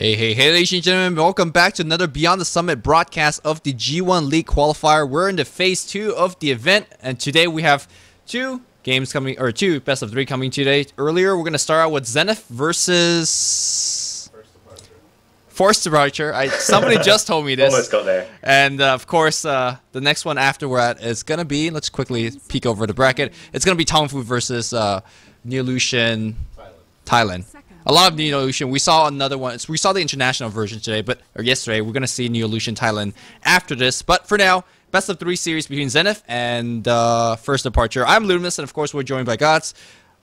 Hey, ladies and gentlemen, welcome back to another Beyond the Summit broadcast of the G1 League qualifier. We're in the phase 2 of the event, and today we have two games coming, or two best of 3 coming today. Earlier, we're going to start out with Zenith versus Forced Departure. Somebody just told me this. Almost got there. And of course, the next one after we're at is going to be, let's quickly peek over the bracket. It's going to be Tongfu versus Neolution Thailand. A lot of Neolution. We saw another one. We saw the international version today, or yesterday. We're going to see Neolution Thailand after this. But for now, best of 3 series between Zenith and First Departure. I'm Luminous, and of course, we're joined by Gods.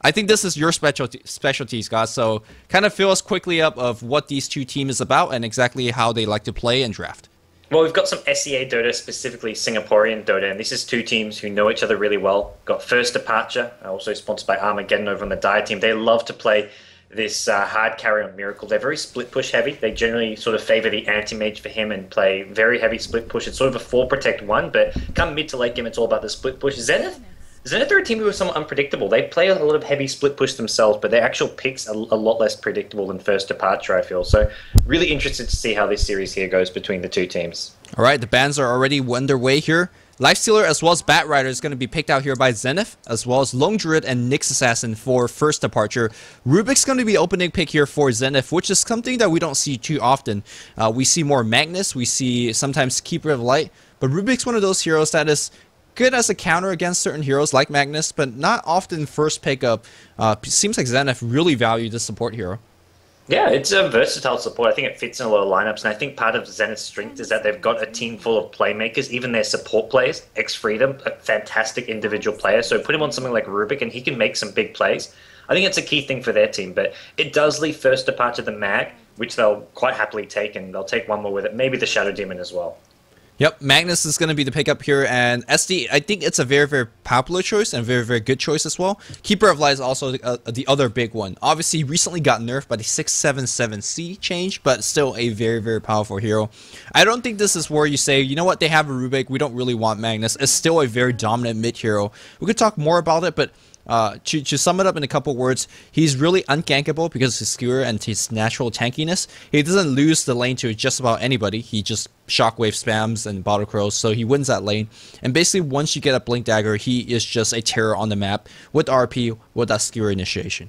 I think this is your specialties, Gods. So kind of fill us quickly up of what these two teams is about and exactly how they like to play and draft. Well, we've got some SEA Dota, specifically Singaporean Dota, and this is two teams who know each other really well. Got First Departure, also sponsored by Armageddon over on the Dire team. They love to play this hard carry on Miracle. They're very split push heavy. They generally sort of favor the anti-mage for him and play very heavy split push. It's sort of a 4 protect 1, but come mid to late game, it's all about the split push. Zenith are a team who are somewhat unpredictable. They play a lot of heavy split push themselves, but their actual picks are a lot less predictable than First Departure, I feel. So really interested to see how this series here goes between the two teams. All right, the bans are already underway here. Lifestealer as well as Batrider is going to be picked out here by Zenith, as well as Lone Druid and Nyx Assassin for First Departure. Rubik's going to be opening pick here for Zenith, which is something that we don't see too often. We see more Magnus, we see sometimes Keeper of Light, but Rubik's one of those heroes that is good as a counter against certain heroes like Magnus, but not often first pickup. Seems like Zenith really value this support hero. Yeah, it's a versatile support. I think it fits in a lot of lineups, and I think part of Zenith's strength is that they've got a team full of playmakers. Even their support players, X-Freedom, a fantastic individual player. So put him on something like Rubik, and he can make some big plays. I think it's a key thing for their team, but it does leave First Departure the Mag, which they'll quite happily take, and they'll take one more with it. Maybe the Shadow Demon as well. Yep, Magnus is going to be the pickup here, and SD, I think it's a very, very popular choice and a very, very good choice as well. Keeper of Light is also the other big one. Obviously, recently got nerfed by the 677C change, but still a very, very powerful hero. I don't think this is where you say, you know what, they have a Rubik, we don't really want Magnus. It's still a very dominant mid hero. We could talk more about it, but to sum it up in a couple words, he's really ungankable because of his skewer and his natural tankiness. He doesn't lose the lane to just about anybody. He just shockwave spams and bottle crows, so he wins that lane. And basically, once you get a blink dagger, he is just a terror on the map with RP, with that skewer initiation.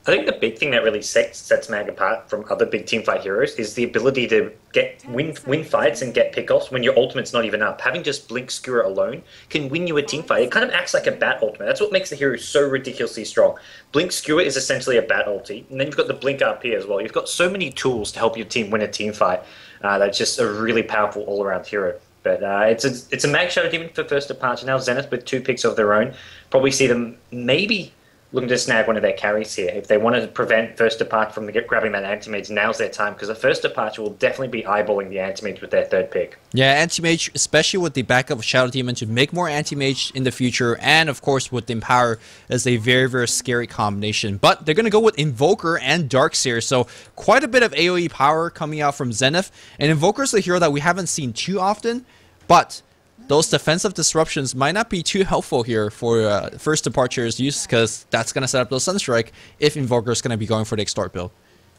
I think the big thing that really sets Mag apart from other big teamfight heroes is the ability to win fights and get pickoffs when your ultimate's not even up. Having just Blink Skewer alone can win you a teamfight. It kind of acts like a bat ultimate. That's what makes the hero so ridiculously strong. Blink Skewer is essentially a bat ulti, and then you've got the Blink RP as well. You've got so many tools to help your team win a teamfight. That's just a really powerful all-around hero. But it's a Mag Shadow Demon for First Departure now. Zenith with 2 picks of their own. Probably see them maybe looking to snag one of their carries here. If they want to prevent First Departure from grabbing that Anti-Mage, now's their time, because the First Departure will definitely be eyeballing the Anti-Mage with their 3rd pick. Yeah, Anti-Mage, especially with the backup of Shadow Demon to make more Anti-Mage in the future, and of course with Empower, is a very, very scary combination. But they're going to go with Invoker and Darkseer, so quite a bit of AoE power coming out from Zenith. And Invoker is a hero that we haven't seen too often, but those defensive disruptions might not be too helpful here for First Departure's use, because that's going to set up those Sunstrike if Invoker is going to be going for the Extort build.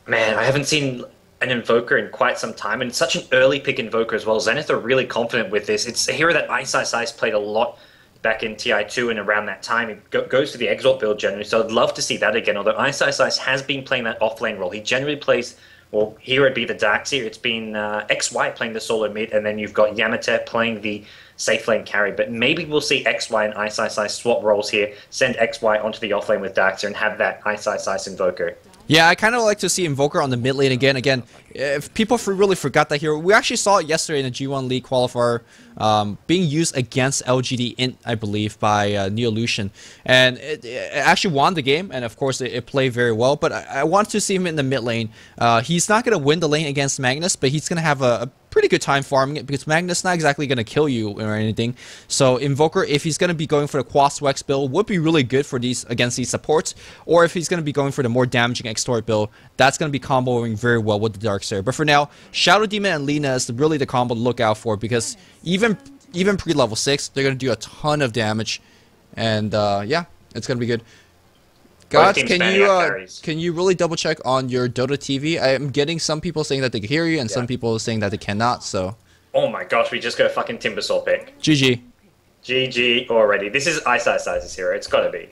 Man, I haven't seen an Invoker in quite some time, and such an early pick Invoker as well. Zenith are really confident with this. It's a hero that Ice played a lot back in TI2 and around that time. It goes to the Exalt build generally, so I'd love to see that again, although Ice has been playing that off-lane role. He generally plays, well, here it'd be the Darkseer. It's been XY playing the solo mid, and then you've got Yamate playing the safe lane carry, but maybe we'll see XY and Ice swap roles here, send XY onto the offlane with Darkseer and have that Ice Invoker. Yeah, I kind of like to see Invoker on the mid lane again. If people really forgot that hero, we actually saw it yesterday in the G1 League qualifier being used against LGD Int, I believe, by Neolution. And it actually won the game, and of course it played very well, but I want to see him in the mid lane. He's not going to win the lane against Magnus, but he's going to have a pretty good time farming it, because Magnus not exactly going to kill you or anything. So Invoker, if he's going to be going for the Quas Wex build, would be really good for these against these supports, or if he's going to be going for the more damaging Extort build, that's going to be comboing very well with the Darkseer. But for now, Shadow Demon and Lina is really the combo to look out for, because even pre-level 6, they're going to do a ton of damage, and yeah, it's going to be good. Both Gods, teams spamming out carries. can you really double check on your Dota TV? I am getting some people saying that they can hear you and some people saying that they cannot. So. Oh my gosh, we just got a fucking Timbersaw pick. GG. GG already. This is Ice Ice's hero. It's gotta be.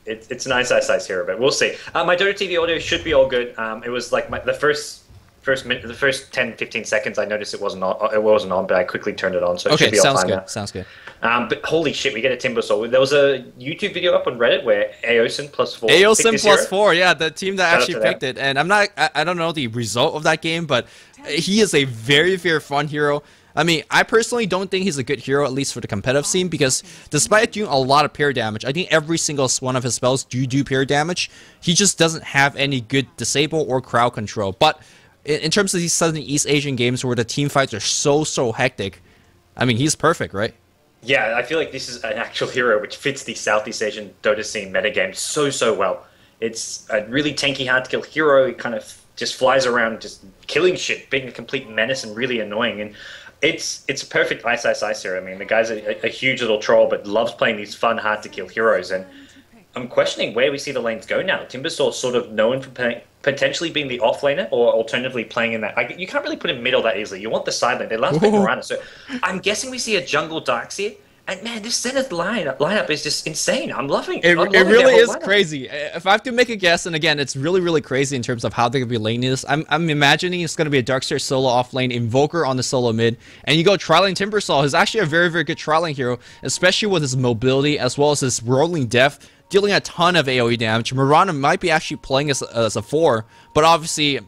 It's an Ice hero, but we'll see. My Dota TV audio should be all good. It was like the first 10-15 seconds I noticed it wasn't on, but I quickly turned it on, so it should be all fine now. Sounds good. But holy shit, we get a Timbersaw. There was a YouTube video up on Reddit where Aosin +4. Aosin +4, yeah, the team that actually picked it. And I don't know the result of that game, but he is a very, very fun hero. I mean, I personally don't think he's a good hero, at least for the competitive scene, because despite doing a lot of parry damage, I think every single one of his spells do parry damage. He just doesn't have any good disable or crowd control. But in terms of these Southern East Asian games where the team fights are so hectic, I mean, he's perfect, right? Yeah, I feel like this is an actual hero which fits the Southeast Asian Dota scene metagame so well. It's a really tanky, hard-to-kill hero. He kind of just flies around just killing shit, being a complete menace and really annoying. And it's a perfect Ice hero. I mean, the guy's a huge little troll, but loves playing these fun, hard-to-kill heroes. And I'm questioning where we see the lanes go now. Timbersaw's sort of known for potentially being the offlaner, or alternatively playing in that. You can't really put him middle that easily. You want the side lane. They last pick Miranda. So I'm guessing we see a jungle Darkseer. And man, this Zenith lineup is just insane. I'm loving it. It really is crazy. If I have to make a guess, and again, it's really crazy in terms of how they're going to be laning this. I'm imagining it's going to be a Darkseer solo off lane, Invoker on the solo mid, and you go Trialing Timbersaw, who's actually a very good Trialing hero, especially with his mobility as well as his rolling depth, dealing a ton of AoE damage. Miranda might be actually playing as a 4, but obviously,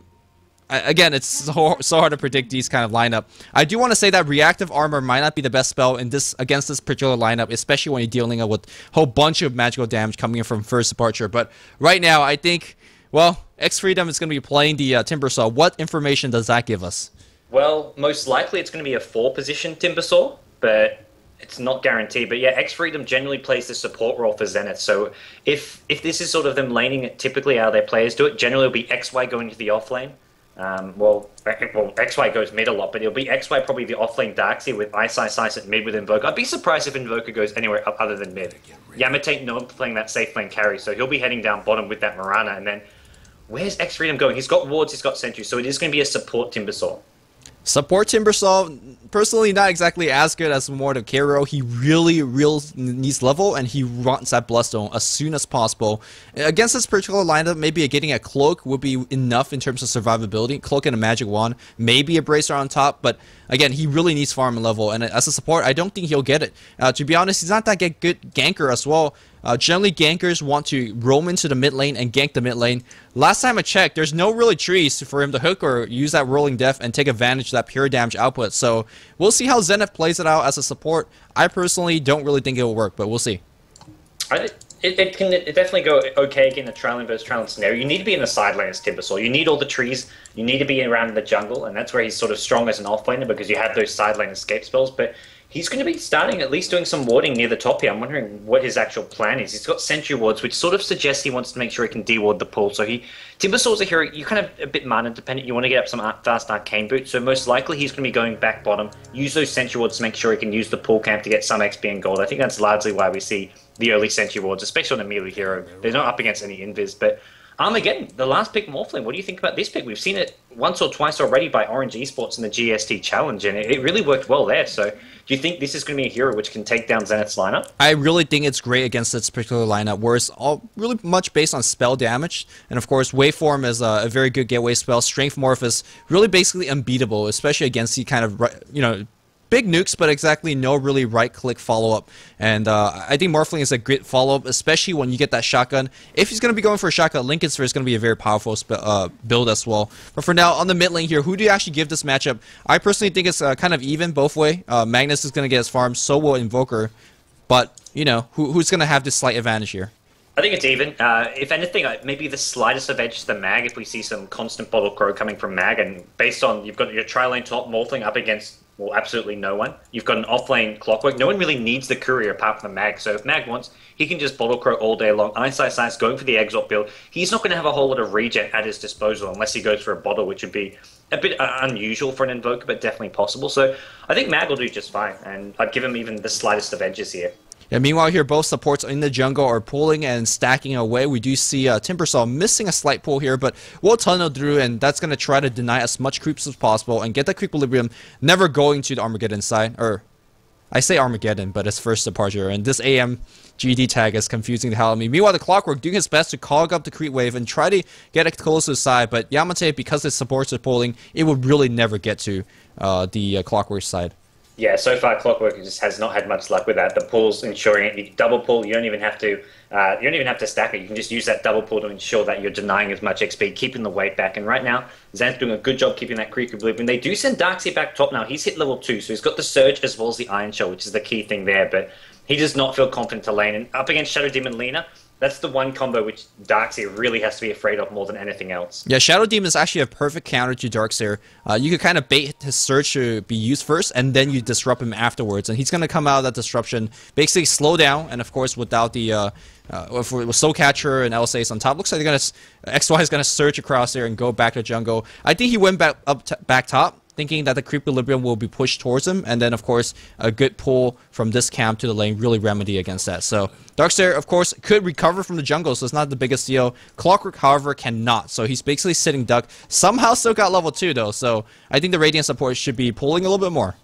again, it's so hard to predict these kind of lineup. I do want to say that reactive armor might not be the best spell against this particular lineup, especially when you're dealing with a whole bunch of magical damage coming in from first departure. But right now, I think, well, X Freedom is going to be playing the Timbersaw. What information does that give us? Well, most likely it's going to be a 4-position Timbersaw, but it's not guaranteed. But yeah, X Freedom generally plays the support role for Zenith. So if this is sort of them laning it typically how their players do it, generally it'll be XY going to the off lane. Well, XY goes mid a lot, but it'll be XY probably the offlane Darkseer with Ice at mid with Invoker. I'd be surprised if Invoker goes anywhere up other than mid. Yamatate known for playing that safe lane carry, so he'll be heading down bottom with that Mirana. And then, where's X Freedom going? He's got wards, he's got sentry, so it is going to be a support Timbersaw. Support Timbersaw, personally not exactly as good as more the Kero. He really needs level, and he wants that Bloodstone as soon as possible. Against this particular lineup, maybe getting a Cloak would be enough in terms of survivability. Cloak and a Magic Wand, maybe a Bracer on top, but again, he really needs farm and level, and as a support, I don't think he'll get it. To be honest, he's not that good ganker as well. Generally, gankers want to roam into the mid lane and gank the mid lane. Last time I checked, there's no really trees for him to hook or use that rolling def and take advantage of that pure damage output. So we'll see how Zenith plays it out as a support. I personally don't really think it will work, but we'll see. It can definitely go okay in a Trailing versus Trailing scenario. You need to be in the side lane as Timbersaw. You need all the trees. You need to be around in the jungle, and that's where he's sort of strong as an offlaner because you have those side lane escape spells. But he's going to be starting at least doing some warding near the top here. I'm wondering what his actual plan is. He's got sentry wards, which sort of suggests he wants to make sure he can de-ward the pool. So Timbersaw's a hero. You're kind of a bit mana dependent. You want to get up some fast arcane boots. So most likely he's going to be going back bottom, use those sentry wards to make sure he can use the pool camp to get some XP and gold. I think that's largely why we see the early sentry wards, especially on a melee hero. They're not up against any invis, but Armageddon, the last pick Morphling, what do you think about this pick? We've seen it once or twice already by Orange Esports in the GST Challenge, and it really worked well there. So do you think this is going to be a hero which can take down Zenith's lineup? I really think it's great against this particular lineup, where it's all really much based on spell damage. And of course, Waveform is a very good gateway spell. Strength Morph is really basically unbeatable, especially against the kind of, big nukes, but exactly no really right-click follow-up. And I think Morphling is a great follow-up, especially when you get that shotgun. If he's going to be going for a shotgun, Lincoln Sphere is going to be a very powerful build as well. But for now, on the mid lane here, who do you actually give this matchup? I personally think it's kind of even both way. Magnus is going to get his farm, so will Invoker. But, who's going to have this slight advantage here? I think it's even. If anything, maybe the slightest of edge to the Mag if we see some constant Bottle Crow coming from Mag. And based on, you've got your tri-lane top Morphling up against, well, absolutely no one. You've got an off-lane Clockwork. No one really needs the Courier apart from the Mag. So if Mag wants, he can just Bottle Crow all day long. Ice going for the Exalt build. He's not going to have a whole lot of regen at his disposal unless he goes for a bottle, which would be a bit unusual for an Invoker, but definitely possible. So I think Mag will do just fine. And I'd give him even the slightest of edges here. Yeah, meanwhile here, both supports in the jungle are pulling and stacking away. We do see Timbersaw missing a slight pull here, but we'll tunnel through, and that's going to try to deny as much creeps as possible and get that equilibrium, never going to the Armageddon side. Or, I say Armageddon, but it's first departure, and this AM GD tag is confusing the hell out of me. Meanwhile, the Clockwork doing his best to clog up the creep wave and try to get it close to the side, but Yamate, because his supports are pulling, it would really never get to the Clockwork side. Yeah, so far Clockwork just has not had much luck with that. The pull's ensuring it. You double pull. You don't even have to stack it. You can just use that double pull to ensure that you're denying as much XP, keeping the weight back. And right now, Zenith doing a good job keeping that creep equilibrium. They do send Darkseid back top now. He's hit level 2, so he's got the Surge as well as the Iron Shell, which is the key thing there. But he does not feel confident to lane. And up against Shadow Demon Lina, that's the one combo which Darkseid really has to be afraid of more than anything else. Yeah, Shadow Demon is actually a perfect counter to Darkseid. You could kind of bait his Surge to be used first, and then you disrupt him afterwards. And he's going to come out of that disruption, basically slow down, and of course with Soul Catcher and LSAs on top, looks like XY is going to surge across there and go back to jungle. I think he went back top, thinking that the creep equilibrium will be pushed towards him, and then of course a good pull from this camp to the lane really remedy against that. So Darkseid, of course, could recover from the jungle, so it's not the biggest deal. Clockwork, however, cannot, so he's basically sitting duck. Somehow still got level 2 though, so I think the Radiant support should be pulling a little bit more.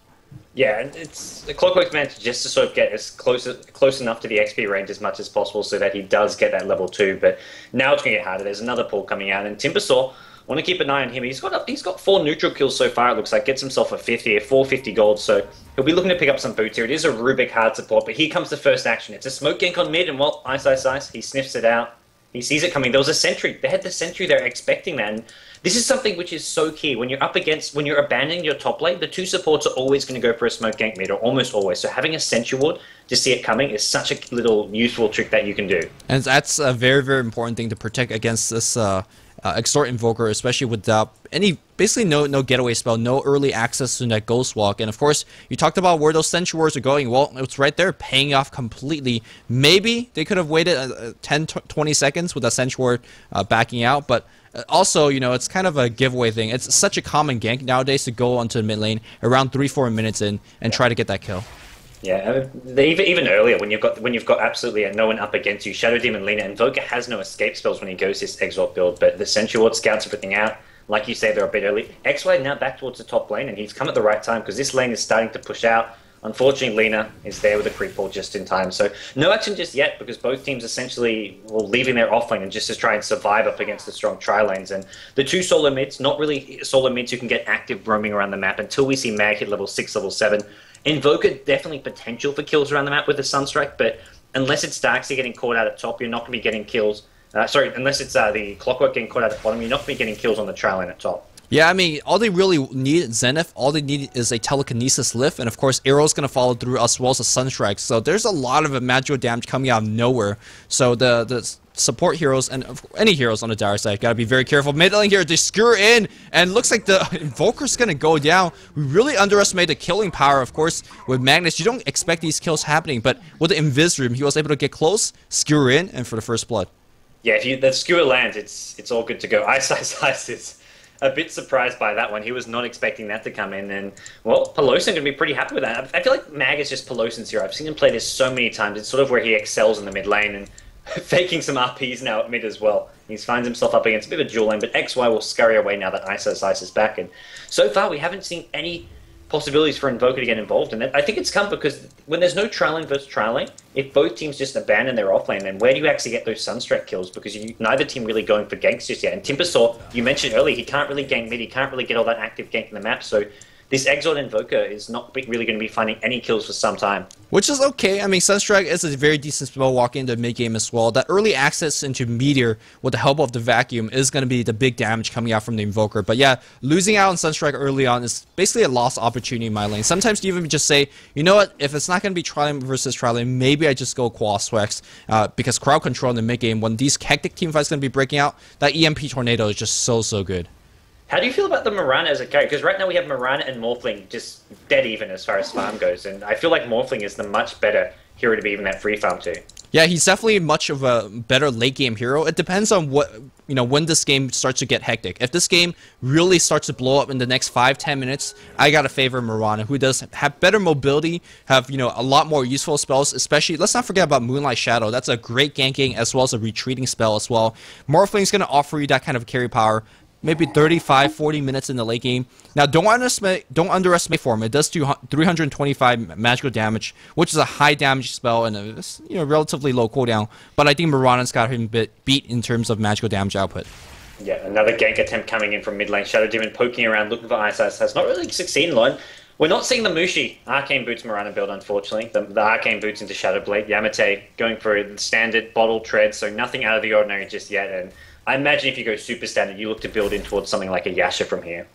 Yeah, and it's the Clockwork's meant just to sort of get as close enough to the XP range as much as possible so that he does get that level 2, but now it's going to get harder. There's another pull coming out, and Timbersaw, want to keep an eye on him. He's got 4 neutral kills so far, it looks like. Gets himself a 450 gold, so he'll be looking to pick up some boots here. It is a Rubik hard support, but here comes the first action. It's a smoke gank on mid, and well, ice. He sniffs it out. He sees it coming. There was a sentry. They had the sentry there expecting that, and this is something which is so key. When you're abandoning your top lane, the 2 supports are always going to go for a smoke gank mid, or almost always. So having a sentry ward to see it coming is such a little useful trick that you can do. And that's a very, very important thing to protect against this Extort Invoker, especially without basically no getaway spell, no early access to that Ghost Walk. And of course, you talked about where those Sentry Wards are going. Well, it's right there, paying off completely. Maybe they could have waited 10-20 seconds with that Sentry Ward backing out, but also, it's kind of a giveaway thing. It's such a common gank nowadays to go onto the mid lane around 3-4 minutes in and try to get that kill. Yeah, even earlier when you've got absolutely no one up against you, Shadow Demon Lina, Invoker has no escape spells when he goes this Exalt build, but the Sentry Ward scouts everything out. Like you say, they're a bit early. XY now back towards the top lane, and he's come at the right time because this lane is starting to push out. Unfortunately, Lina is there with a creep ball just in time, so no action just yet because both teams essentially leaving their off lane and just to try and survive up against the strong tri lanes. And the 2 solo mids, not really solo mids who can get active roaming around the map until we see Mag hit level 6, level 7. Invoker, definitely potential for kills around the map with the Sunstrike, but unless it's Darkseid getting caught out at top, you're not going to be getting kills. Unless it's the Clockwork getting caught out at bottom, you're not going to be getting kills on the tri lane at top. Yeah, I mean, all they really need, Zenith, all they need is a telekinesis lift, and of course, Arrow's going to follow through as well as a Sunstrike. So there's a lot of magical damage coming out of nowhere. So the support heroes and any heroes on the dire side gotta be very careful. Mid lane here, they skewer in, and looks like the Invoker's gonna go down. We really underestimate the killing power. Of course, with Magnus, you don't expect these kills happening, but with the Invis Room, he was able to get close, skewer in, and for the first blood. Yeah, if the skewer lands, it's all good to go. Ice is a bit surprised by that one. He was not expecting that to come in, and well, Pelosin going to be pretty happy with that. I feel like Mag is just Pelosin's hero. I've seen him play this so many times. It's sort of where he excels in the mid lane, and faking some RPs now at mid as well. He finds himself up against a bit of a dual lane, but XY will scurry away now that Ice is back. And so far, we haven't seen any possibilities for Invoker to get involved in it. I think it's come because when there's no tri lane versus tri lane, if both teams just abandon their offlane, then where do you actually get those Sunstrike kills? Because neither team really going for ganks just yet. And Timbersaw, you mentioned earlier, he can't really gank mid, he can't really get all that active gank in the map, so this Exalt Invoker is not really going to be finding any kills for some time. Which is okay. I mean, Sunstrike is a very decent spell walking into mid-game as well. That early access into Meteor with the help of the Vacuum is going to be the big damage coming out from the Invoker. But yeah, losing out on Sunstrike early on is basically a lost opportunity in my lane. Sometimes you even just say, you know what, if it's not going to be tri-lane versus tri-lane, maybe I just go Quas Swex, because crowd control in the mid-game, when these hectic teamfights going to be breaking out, that EMP Tornado is just so good. How do you feel about the Mirana as a character? Because right now we have Mirana and Morphling just dead even as far as farm goes, and I feel like Morphling is the much better hero to be even that free farm to. Yeah, he's definitely much of a better late game hero. It depends on what, when this game starts to get hectic. If this game really starts to blow up in the next 5-10 minutes, I gotta favor Mirana, who does have better mobility, have, a lot more useful spells, especially, let's not forget about Moonlight Shadow. That's a great ganking as well as a retreating spell as well. Morphling's gonna offer you that kind of carry power. Maybe 35-40 minutes in the late game. Now, don't underestimate form. It does do 325 magical damage, which is a high damage spell and a relatively low cooldown. But I think Mirana's got him beat in terms of magical damage output. Yeah, another gank attempt coming in from mid lane. Shadow Demon poking around, looking for Ice Ice. Has not really succeeded, Lon. We're not seeing the Mushi Arcane Boots Mirana build, unfortunately. The Arcane Boots into Shadow Blade. Yamate going for the standard bottle tread, so nothing out of the ordinary just yet. And I imagine if you go super standard, you look to build in towards something like a Yasha from here.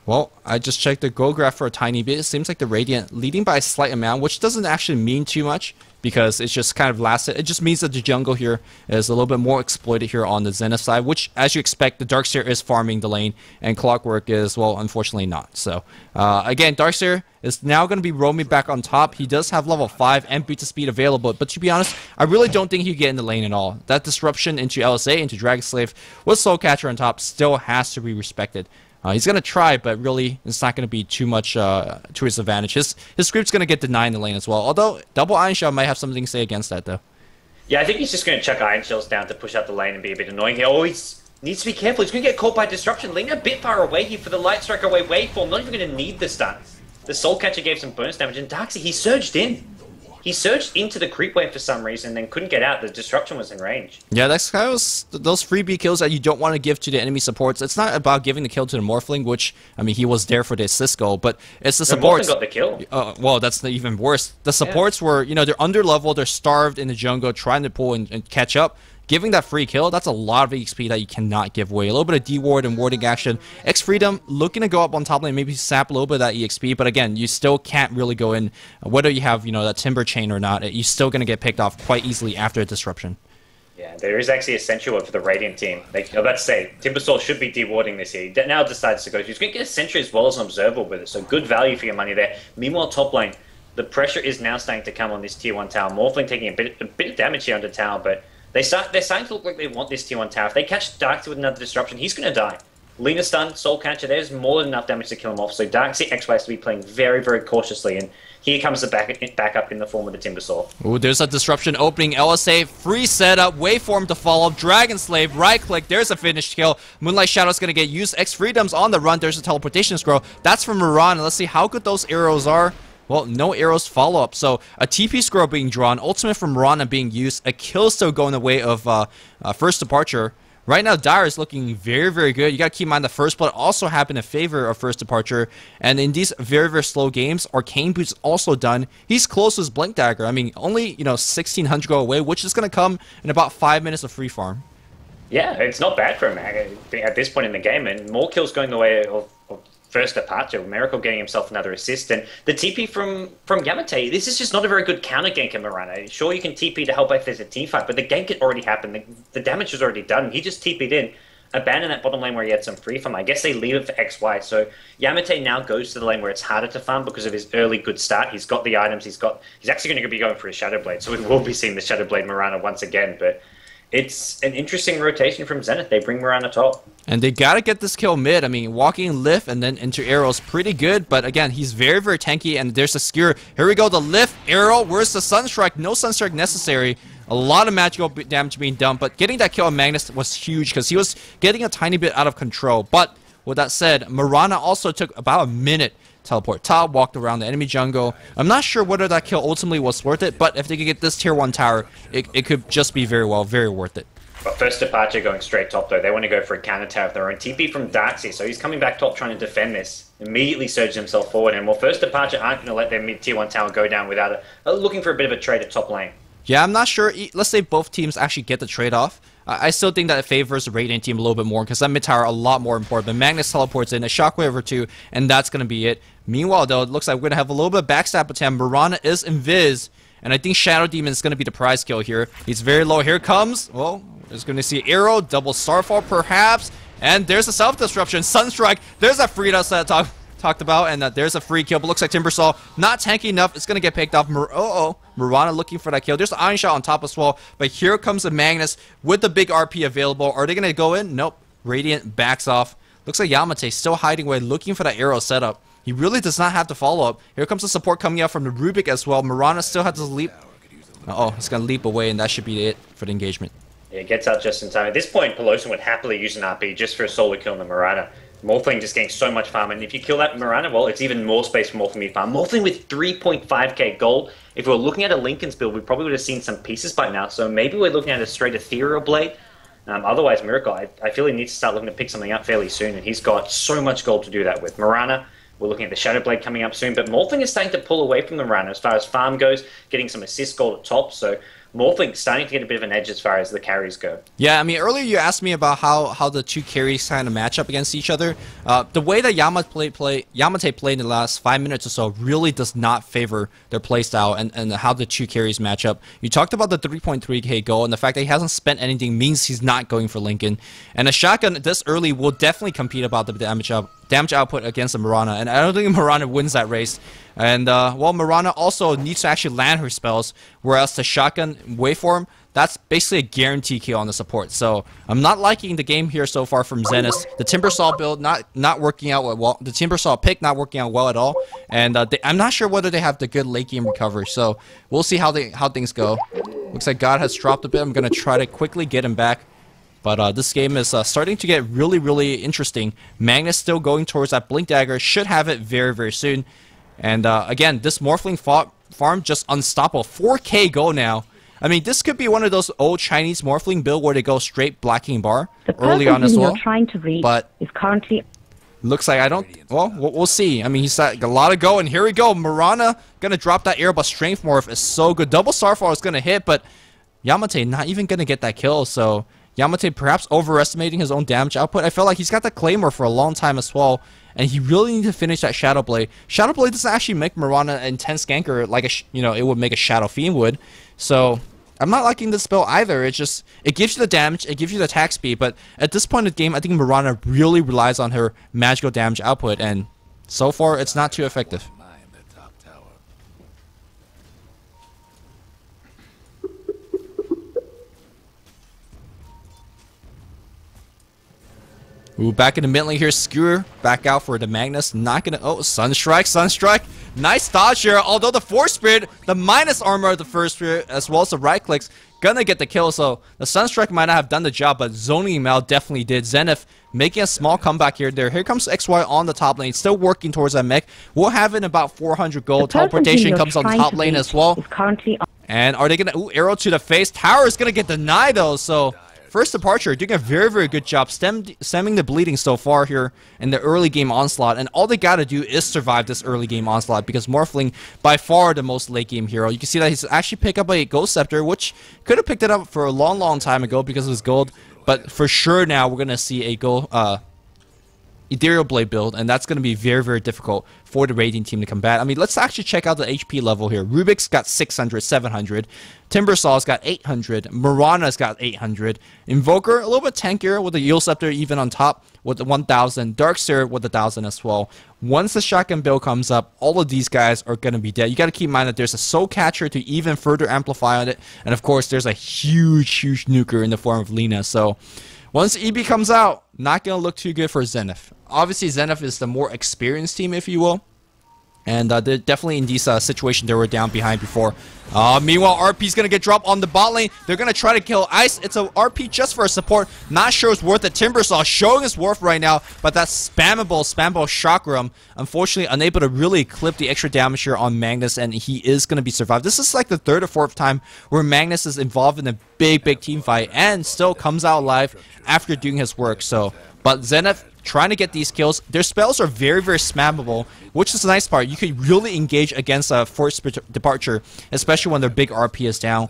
Well, I just checked the goal graph for a tiny bit. It seems like the Radiant leading by a slight amount, which doesn't actually mean too much because it's just kind of lasted. It just means that the jungle here is a little bit more exploited here on the Zenith side, which, as you expect, the Darkseer is farming the lane, and Clockwork is, well, unfortunately not. So, again, Darkseer is now going to be roaming back on top. He does have level 5 and beat to speed available, but to be honest, I really don't think he can get in the lane at all. That disruption into LSA, into Dragon Slave, with Soulcatcher on top still has to be respected. He's going to try, but really, it's not going to be too much to his advantage. His script's going to get denied in the lane as well. Although, Double Iron Shell might have something to say against that, though. Yeah, I think he's just going to chuck Iron Shells down to push up the lane and be a bit annoying. He always needs to be careful. He's going to get caught by Disruption. Leaning a bit far away here for the Light Strike away waveform. Not even going to need the stun. The Soul Catcher gave some bonus damage, and Darkseid, he surged in. He surged into the creep wave for some reason, then couldn't get out. The Disruption was in range. Yeah, that's kind of those freebie kills that you don't want to give to the enemy supports. It's not about giving the kill to the Morphling, which, I mean, he was there for the assist goal, but it's the supports. Morphling got the kill. Well, that's even worse. The supports were, they're under level, they're starved in the jungle, trying to pull and catch up. Giving that free kill, that's a lot of XP that you cannot give away. A little bit of D-ward and warding action. X-Freedom looking to go up on top lane, maybe sap a little bit of that EXP, but again, you still can't really go in. Whether you have, that Timber Chain or not, you're still going to get picked off quite easily after a disruption. Yeah, there is actually a Sentry Ward for the Radiant team. I'm about to say, Timbersaw should be de-warding this here. He now decides to go. He's going to get a Sentry as well as an Observable with it, so good value for your money there. Meanwhile, top lane, the pressure is now starting to come on this Tier 1 tower. Morphling taking a bit of damage here under tower, but they're starting to look like they want this Tier 1 tower. If they catch Darkseid with another disruption, he's going to die. Lina stun, Soul Catcher, there's more than enough damage to kill him off. So Darkseid XY has to be playing very, very cautiously. And here comes the backup in the form of the Timbersaw. Ooh, there's a disruption opening. LSA, free setup, waveform to follow. Dragon Slave, right click, there's a finished kill. Moonlight Shadow's going to get used. X-Freedom's on the run, there's a teleportation scroll. That's from Mirana. Let's see how good those arrows are. Well, no arrows follow-up, so a TP scroll being drawn, ultimate from Mirana being used, a kill still going the way of First Departure. Right now, Dire is looking very, very good. You got to keep in mind the First Blood also happened in favor of First Departure, and in these very, very slow games, Arcane Boot's also done. He's close to his Blink Dagger. I mean, only, 1,600 go away, which is going to come in about 5 minutes of free farm. Yeah, it's not bad for him at this point in the game, and more kills going the way of First Departure. Miracle getting himself another assist, and the TP from Yamate. This is just not a very good counter gank in Mirana. Sure, you can TP to help if there's a team fight, but the gank had already happened. The damage was already done. He just TP'd in, abandoned that bottom lane where he had some free farm. I guess they leave it for XY. So Yamate now goes to the lane where it's harder to farm because of his early good start. He's got the items. He's actually going to be going for a Shadow Blade, so we will be seeing the Shadow Blade Mirana once again. But it's an interesting rotation from Zenith. They bring Mirana top. And they gotta get this kill mid. I mean, walking lift and then into arrows pretty good, but again, he's very, very tanky, and there's a skewer. Here we go, the lift, arrow, where's the Sunstrike? No Sunstrike necessary. A lot of magical damage being done, but getting that kill on Magnus was huge because he was getting a tiny bit out of control. But with that said, Mirana also took about a minute teleport top, walked around the enemy jungle. I'm not sure whether that kill ultimately was worth it, but if they could get this tier 1 tower, it could just be very worth it. But First Departure going straight top though. They want to go for a counter tower of their own. TP from Darkseid, so he's coming back top trying to defend this. Immediately surged himself forward, and First Departure aren't going to let their mid tier 1 tower go down without looking for a bit of a trade at top lane. Yeah, I'm not sure. Let's say both teams actually get the trade-off. I still think that it favors the Radiant team a little bit more because that mid tower a lot more important. But Magnus teleports in, a Shockwave or two, and that's going to be it. Meanwhile, though, it looks like we're going to have a little bit of backstab attempt. Mirana is invis, and I think Shadow Demon is going to be the prize kill here. He's very low. Here comes, well, there's going to see arrow, double Starfall perhaps, and there's a self-disruption. Sunstrike, there's a Frida set top. talked about, and there's a free kill, but looks like Timbersaw not tanky enough. It's going to get picked off. Mirana looking for that kill. There's an Iron Shot on top as well, but here comes the Magnus with the big RP available. Are they going to go in? Nope. Radiant backs off. Looks like Yamate still hiding away, looking for that arrow setup. He really does not have to follow up. Here comes the support coming out from the Rubik as well. Mirana still has to leap. He's going to leap away, and that should be it for the engagement. Yeah, gets out just in time. At this point, Pelosi would happily use an RP just for a solo kill on the Mirana. Morphling just getting so much farm, and if you kill that Mirana, well, it's even more space for Morphling to farm. Morphling with 3.5k gold. If we were looking at a Linken's build, we probably would have seen some pieces by now, so maybe we're looking at a straight Ethereal Blade. Otherwise, Miracle, I feel he needs to start looking to pick something up fairly soon, and he's got so much gold to do that with. Mirana, we're looking at the Shadow Blade coming up soon, but Morphling is starting to pull away from the Mirana as far as farm goes, getting some assist gold at top, so Morphling starting to get a bit of an edge as far as the carries go. Yeah, I mean, earlier you asked me about how the two carries kind of match up against each other. The way that Yamate played in the last 5 minutes or so really does not favor their playstyle and how the two carries match up. You talked about the 3.3k goal, and the fact that he hasn't spent anything means he's not going for Linken. And a shotgun this early will definitely compete about the damage output against the Mirana, and I don't think Mirana wins that race. And Mirana also needs to actually land her spells, whereas the shotgun waveform, that's basically a guarantee kill on the support. So I'm not liking the game here so far from Zenith. The Timbersaw build not working out well. The Timbersaw pick not working out well at all, and I'm not sure whether they have the good late game recovery. So we'll see how things go. Looks like God has dropped a bit. I'm gonna try to quickly get him back. But this game is starting to get really, really interesting. Magnus still going towards that Blink Dagger. Should have it very, very soon. And again, this Morphling farm just unstoppable. 4k go now. I mean, this could be one of those old Chinese Morphling build where they go straight Black King Bar early on as well. You're trying to reach but is currently... looks like I don't... Well, we'll see. I mean, he's got a lot of go, and here we go. Mirana gonna drop that arrow, but Strength Morph is so good. Double Starfall is gonna hit, but Yamate not even gonna get that kill, so... Yamate perhaps overestimating his own damage output. I felt like he's got the Claymore for a long time as well, and he really needs to finish that Shadow Blade. Shadow Blade doesn't actually make Mirana an intense ganker like it would make a Shadow Fiend would. So I'm not liking this spell either. It gives you the damage, it gives you the attack speed, but at this point in the game, I think Mirana really relies on her magical damage output, and so far it's not too effective. Ooh, back in the mid lane here, Skewer back out for the Magnus, not gonna, Sunstrike, nice dodge here, although the Force Spirit, the minus armor of the First Spirit, as well as the right clicks, gonna get the kill, so the Sunstrike might not have done the job, but zoning him out definitely did. Zenith making a small comeback here. Here comes XY on the top lane, still working towards that mech. We'll have in about 400 gold. Teleportation comes on the top lane as well. And are they gonna, ooh, arrow to the face. Tower is gonna get denied though, so... First Departure doing a very, very good job stemming the bleeding so far here in the early game onslaught, and all they gotta do is survive this early game onslaught because Morphling by far the most late game hero. You can see that he's actually picked up a Ghost Scepter, which could have picked it up for a long, long time ago because of his gold, but for sure now we're gonna see a Ethereal Blade build, and that's going to be very, very difficult for the Radiant team to combat. I mean, let's actually check out the HP level here. Rubik's got 600, 700. Timbersaw's got 800. Mirana's got 800. Invoker, a little bit tankier with the Yule Scepter even on top with the 1000. Darkseer with the 1000 as well. Once the shotgun build comes up, all of these guys are going to be dead. You got to keep in mind that there's a Soul Catcher to even further amplify on it. And of course, there's a huge, huge nuker in the form of Lina. So once EB comes out, not going to look too good for Zenith. Obviously, Zenith is the more experienced team, if you will. And they're definitely in these situations they were down behind before. Meanwhile, RP's going to get dropped on the bot lane. They're going to try to kill Ice. It's a RP just for a support. Not sure it's worth it. Timbersaw showing his worth right now. But that spammable Chakram, unfortunately, unable to really clip the extra damage here on Magnus. And he is going to be survived. This is like the third or fourth time where Magnus is involved in a big, big team fight. And still comes out alive after doing his work. So, but Zenith trying to get these kills. Their spells are very, very spammable, which is the nice part. You can really engage against a Force Departure, especially when their big RP is down,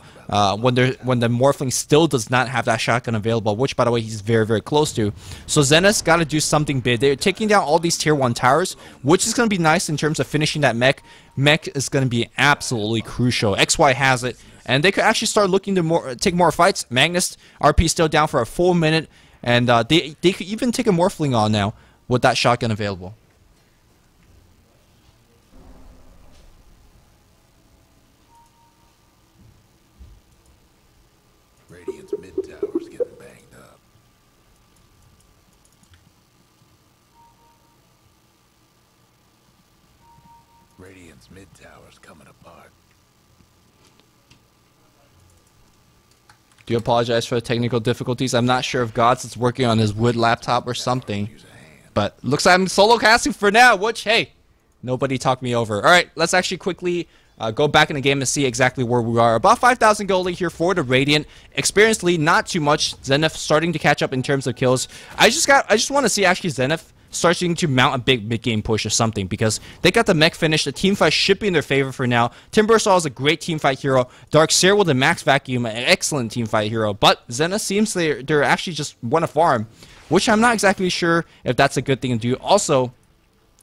when the Morphling still does not have that shotgun available, which, by the way, he's very, very close to. So Zenith's got to do something big. They're taking down all these tier 1 towers, which is going to be nice in terms of finishing that mech. Mech is going to be absolutely crucial. XY has it, and they could actually start looking to take more fights. Magnus, RP still down for a full minute. And they could even take a Morphling on now with that shotgun available. Radiant's mid tower's getting banged up. Radiant's mid tower's coming apart. Do apologize for the technical difficulties. I'm not sure if Gods is working on his wood laptop or something. But looks like I'm solo casting for now, which, hey, nobody talked me over. Alright, let's actually quickly go back in the game and see exactly where we are. About 5,000 gold lead here for the Radiant. Experience lead, not too much. Zenith starting to catch up in terms of kills. I just want to see actually Zenith starting to mount a big mid-game push or something, because they got the mech finish. The team fight should be in their favor for now. Timbersaw is a great team fight hero. Darkseer with the max vacuum, an excellent team fight hero. But Zenith seems they're actually just want to farm, which I'm not exactly sure if that's a good thing to do. Also,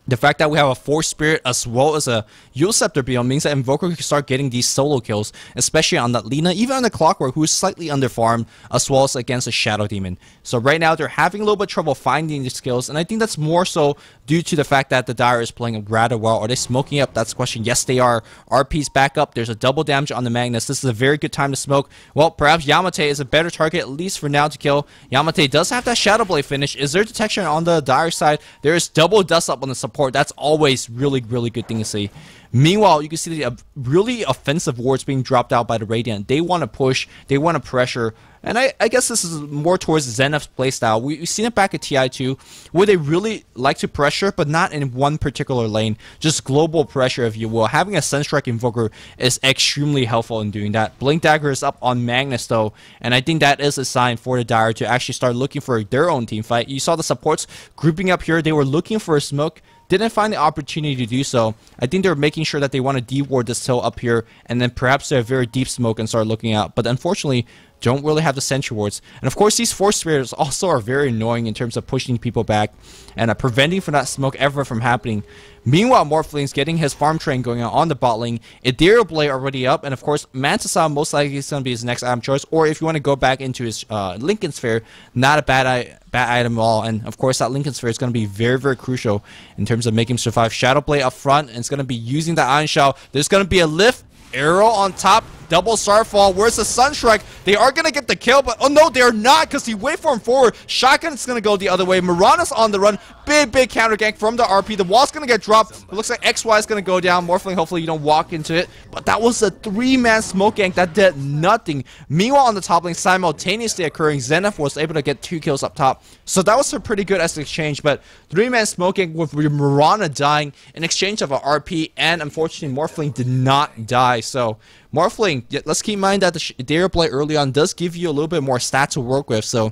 the fact that we have a Force Spirit as well as a Yule Scepter Beam means that Invoker can start getting these solo kills, especially on that Lina, even on the Clockwork, who is slightly underfarmed, as well as against a Shadow Demon. So right now, they're having a little bit of trouble finding these kills, and I think that's more so due to the fact that the Dire is playing rather well. Are they smoking up? That's the question. Yes, they are. RP's back up. There's a double damage on the Magnus. This is a very good time to smoke. Well, perhaps Yamate is a better target, at least for now, to kill. Yamate does have that Shadow Blade finish. Is there detection on the Dire side? There is double dust up on the support. That's always really good thing to see. Meanwhile, you can see the really offensive wards being dropped out by the Radiant. They want to push, they want to pressure, and I guess this is more towards Zenith's playstyle. We've seen it back at TI2, where they really like to pressure, but not in one particular lane. Just global pressure, if you will. Having a Sunstrike Invoker is extremely helpful in doing that. Blink Dagger is up on Magnus, though, and I think that is a sign for the Dire to actually start looking for their own team fight. You saw the supports grouping up here. They were looking for a smoke. Didn't find the opportunity to do so. I think they're making sure that they want to de-ward this hill up here, and then perhaps they're very deep smoke and start looking out. But unfortunately, don't really have the sentry wards. And of course, these Force Spirits also are very annoying in terms of pushing people back and preventing for that smoke ever from happening. Meanwhile, Morphling's getting his farm train going on the bot lane. Ethereal Blade already up, and of course, Mantisau most likely is going to be his next item choice. Or if you want to go back into his Lincoln Sphere, not a bad item at all. And of course, that Lincoln Sphere is going to be very crucial in terms of making him survive. Shadow Blade up front, and it's going to be using the Iron Shell. There's going to be a lift. Arrow on top, double Starfall. Where's the Sunstrike? They are going to get the kill, but oh no, they're not, because he wait for him forward. Shotgun is going to go the other way. Mirana's on the run. Big counter gank from the RP. The wall's going to get dropped. It looks like XY is going to go down. Morphling, hopefully you don't walk into it. But that was a 3-man smoke gank that did nothing. Meanwhile, on the top lane, simultaneously occurring, Zenith was able to get 2 kills up top. So that was a pretty good exchange, but 3-man smoke gank with Mirana dying in exchange of a RP, and unfortunately, Morphling did not die. So Morphling, let's keep in mind that the Ethereal Blade early on does give you a little bit more stats to work with, so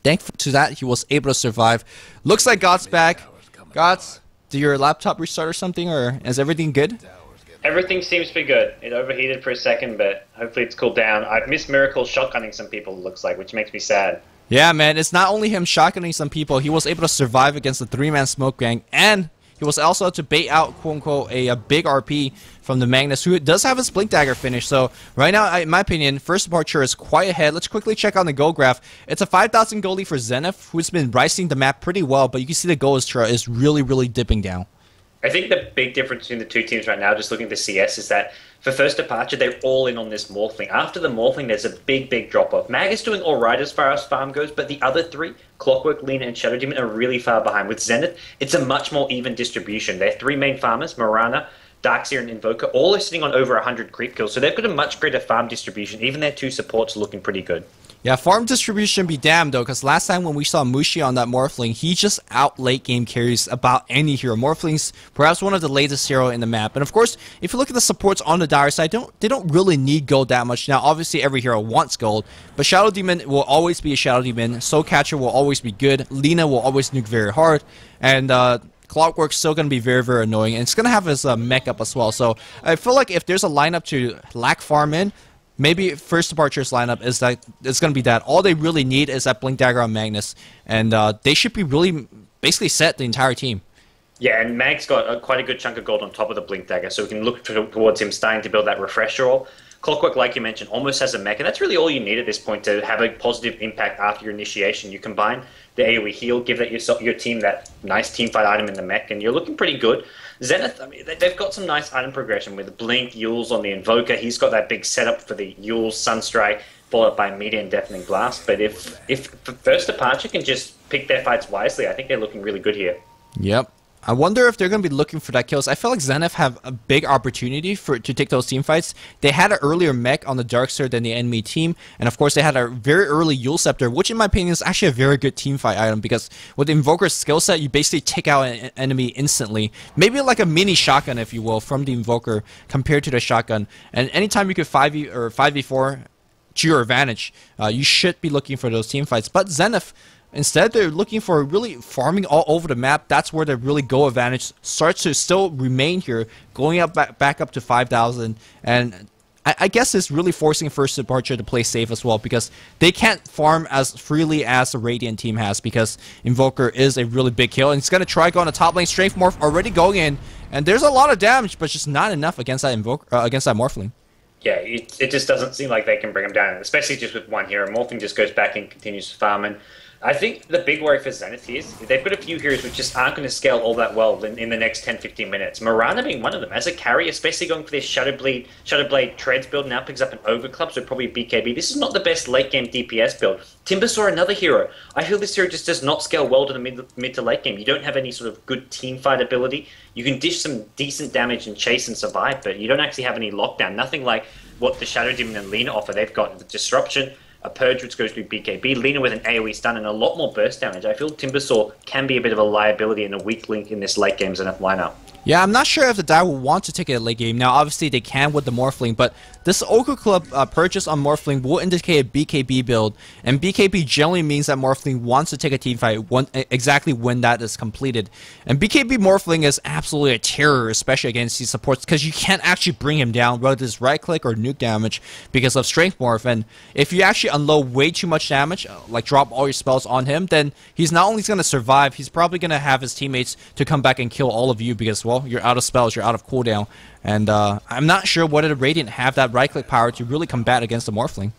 thankful to that, he was able to survive. Looks like God's back. Gods, did your laptop restart or something, or is everything good? Everything seems to be good. It overheated for a second, but hopefully it's cooled down. I've missed Miracle shotgunning some people, it looks like, which makes me sad. Yeah, man, it's not only him shotgunning some people, he was able to survive against the 3-man smoke gang, and he was also to bait out, quote-unquote, a big RP from the Magnus, who does have his Blink Dagger finish. So right now, in my opinion, first departure is quite ahead. Let's quickly check on the goal graph. It's a 5,000 goal lead for Zenith, who's been rising the map pretty well, but you can see the goal is really dipping down. I think the big difference between the two teams right now, just looking at the CS, is that for first departure, they're all in on this Morphling. After the Morphling, there's a big drop-off. Mag is doing alright as far as farm goes, but the other 3, Clockwork, Lina, and Shadow Demon, are really far behind. With Zenith, it's a much more even distribution. Their 3 main farmers, Mirana, Darkseer, and Invoker, all are sitting on over 100 creep kills, so they've got a much greater farm distribution. Even their 2 supports are looking pretty good. Yeah, farm distribution be damned, though, because last time when we saw Mushi on that Morphling, he just out late game carries about any hero. Morphling's perhaps one of the latest hero in the map. And of course, if you look at the supports on the Dire side, they don't really need gold that much. Now, obviously, every hero wants gold, but Shadow Demon will always be a Shadow Demon. Soul Catcher will always be good. Lina will always nuke very hard. And Clockwork's still going to be very annoying. And it's going to have his mech up as well. So I feel like if there's a lineup to lack farm in, maybe first departure's lineup is that it's going to be that. All they really need is that Blink Dagger on Magnus, and they should be really basically set the entire team. Yeah, and Mag's got quite a good chunk of gold on top of the Blink Dagger, so we can look towards him starting to build that refresher roll. Clockwork, like you mentioned, almost has a mech, and that's really all you need at this point to have a positive impact after your initiation. You combine the AoE heal, give that your team that nice teamfight item in the mech, and you're looking pretty good. Zenith, I mean, they've got some nice item progression with Blink, Yules on the Invoker. He's got that big setup for the Yules, Sunstrike, followed by immediate and deafening blast. But if First Departure can just pick their fights wisely, I think they're looking really good here. Yep. I wonder if they're going to be looking for that kills. I feel like Zenith have a big opportunity to take those team fights. They had an earlier mech on the Darkster than the enemy team, and of course they had a very early Yule Scepter, which in my opinion is actually a very good team fight item, because with the Invoker's skill set, you basically take out an enemy instantly. Maybe like a mini shotgun, if you will, from the Invoker compared to the shotgun. And anytime you could 5v or 5v4 to your advantage, you should be looking for those team fights. But Zenith, instead, they're looking for really farming all over the map. That's where the really go advantage starts to still remain here, going up back up to 5,000. And I guess it's really forcing First Departure to play safe as well, because they can't farm as freely as the Radiant team has, because Invoker is a really big kill. And he's going to try going to top lane. Strength Morph already going in. And there's a lot of damage, but just not enough against that against that Morphling. Yeah, it just doesn't seem like they can bring him down, especially just with one hero. Morphling just goes back and continues to farm. And I think the big worry for Zenith is they've got a few heroes which just aren't going to scale all that well in the next 10-15 minutes. Mirana being one of them. As a carry, especially going for this Shadowblade Treads build, now picks up an Ogre Club, so probably BKB. This is not the best late game DPS build. Timbersaw, another hero. I feel this hero just does not scale well to the mid to late game. You don't have any sort of good team fight ability. You can dish some decent damage and chase and survive, but you don't actually have any lockdown. Nothing like what the Shadow Demon and Lina offer. They've got the Disruption, a Purge which goes through BKB, Lina with an AoE stun, and a lot more burst damage. I feel Timbersaw can be a bit of a liability and a weak link in this late game Zenith lineup. Yeah, I'm not sure if the Dai will want to take it late game. Now, obviously, they can with the Morphling, but this Ogre Club purchase on Morphling will indicate a BKB build, and BKB generally means that Morphling wants to take a team fight exactly when that is completed. And BKB Morphling is absolutely a terror, especially against these supports, because you can't actually bring him down, whether it's right-click or nuke damage, because of Strength Morph. And if you actually unload way too much damage, like drop all your spells on him, then he's not only going to survive, he's probably going to have his teammates to come back and kill all of you, because, well, you're out of spells, you're out of cooldown, and I'm not sure whether the Radiant have that right-click power to really combat against the Morphling.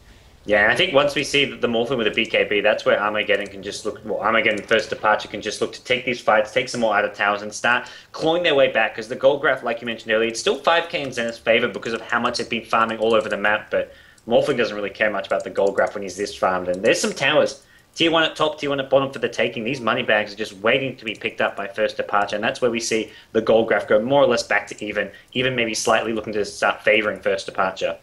Yeah, and I think once we see the Morphling with a BKB, that's where Armageddon can just look. Well, Armageddon First Departure can just look to take these fights, take some more out of towers, and start clawing their way back. Because the gold graph, like you mentioned earlier, it's still 5k in Zenith's favor because of how much they've been farming all over the map. But Morphling doesn't really care much about the gold graph when he's this farmed. And there's some towers. Tier 1 at top, Tier 1 at bottom for the taking. These money bags are just waiting to be picked up by First Departure, and that's where we see the gold graph go more or less back to even maybe slightly looking to start favoring First Departure.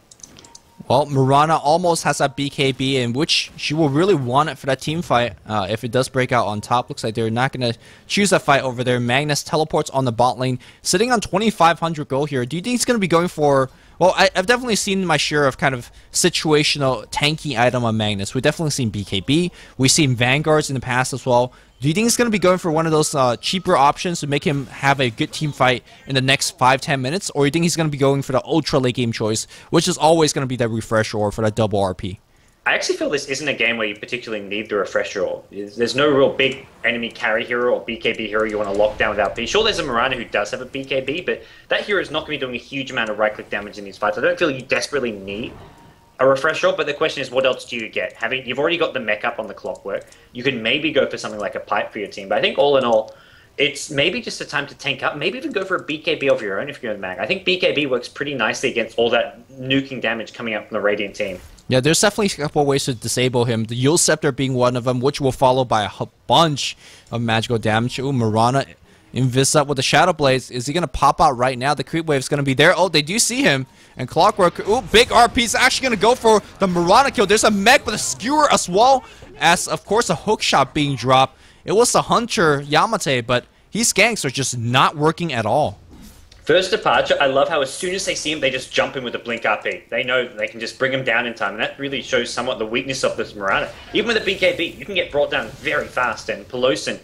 Well, Mirana almost has that BKB, in which she will really want it for that team fight if it does break out on top. Looks like they're not going to choose that fight over there. Magnus teleports on the bot lane, sitting on 2,500 gold here. Do you think he's going to be going for... Well, I've definitely seen my share of kind of situational tanky item on Magnus. We've definitely seen BKB. We've seen Vanguards in the past as well. Do you think he's going to be going for one of those cheaper options to make him have a good team fight in the next 5-10 minutes? Or do you think he's going to be going for the ultra late game choice, which is always going to be that refresher or for that double RP? I actually feel this isn't a game where you particularly need the refresher or. There's no real big enemy carry hero or BKB hero you want to lock down without B. Sure, there's a Mirana who does have a BKB, but that hero is not going to be doing a huge amount of right-click damage in these fights. I don't feel you desperately need a refresher, but the question is, what else do you get? You've already got the mech up on the clockwork. You can maybe go for something like a pipe for your team, but I think all in all, it's maybe just a time to tank up. Maybe even go for a BKB of your own if you're in mag. I think BKB works pretty nicely against all that nuking damage coming up from the Radiant team. Yeah, there's definitely a couple of ways to disable him. The Yule Scepter being one of them, which will follow by a bunch of magical damage. Ooh, Mirana invis up with the Shadow Blades. Is he going to pop out right now? The creep wave is going to be there. Oh, they do see him. And Clockwork, ooh, big RP is actually going to go for the Mirana kill. There's a mech with a skewer as well, as, of course, a hook shot being dropped. It was the Hunter Yamate, but his ganks are just not working at all. First Departure, I love how as soon as they see him, they just jump in with a Blink RP. They know they can just bring him down in time, and that really shows somewhat the weakness of this Mirana. Even with a BKB, you can get brought down very fast, and Pelosin,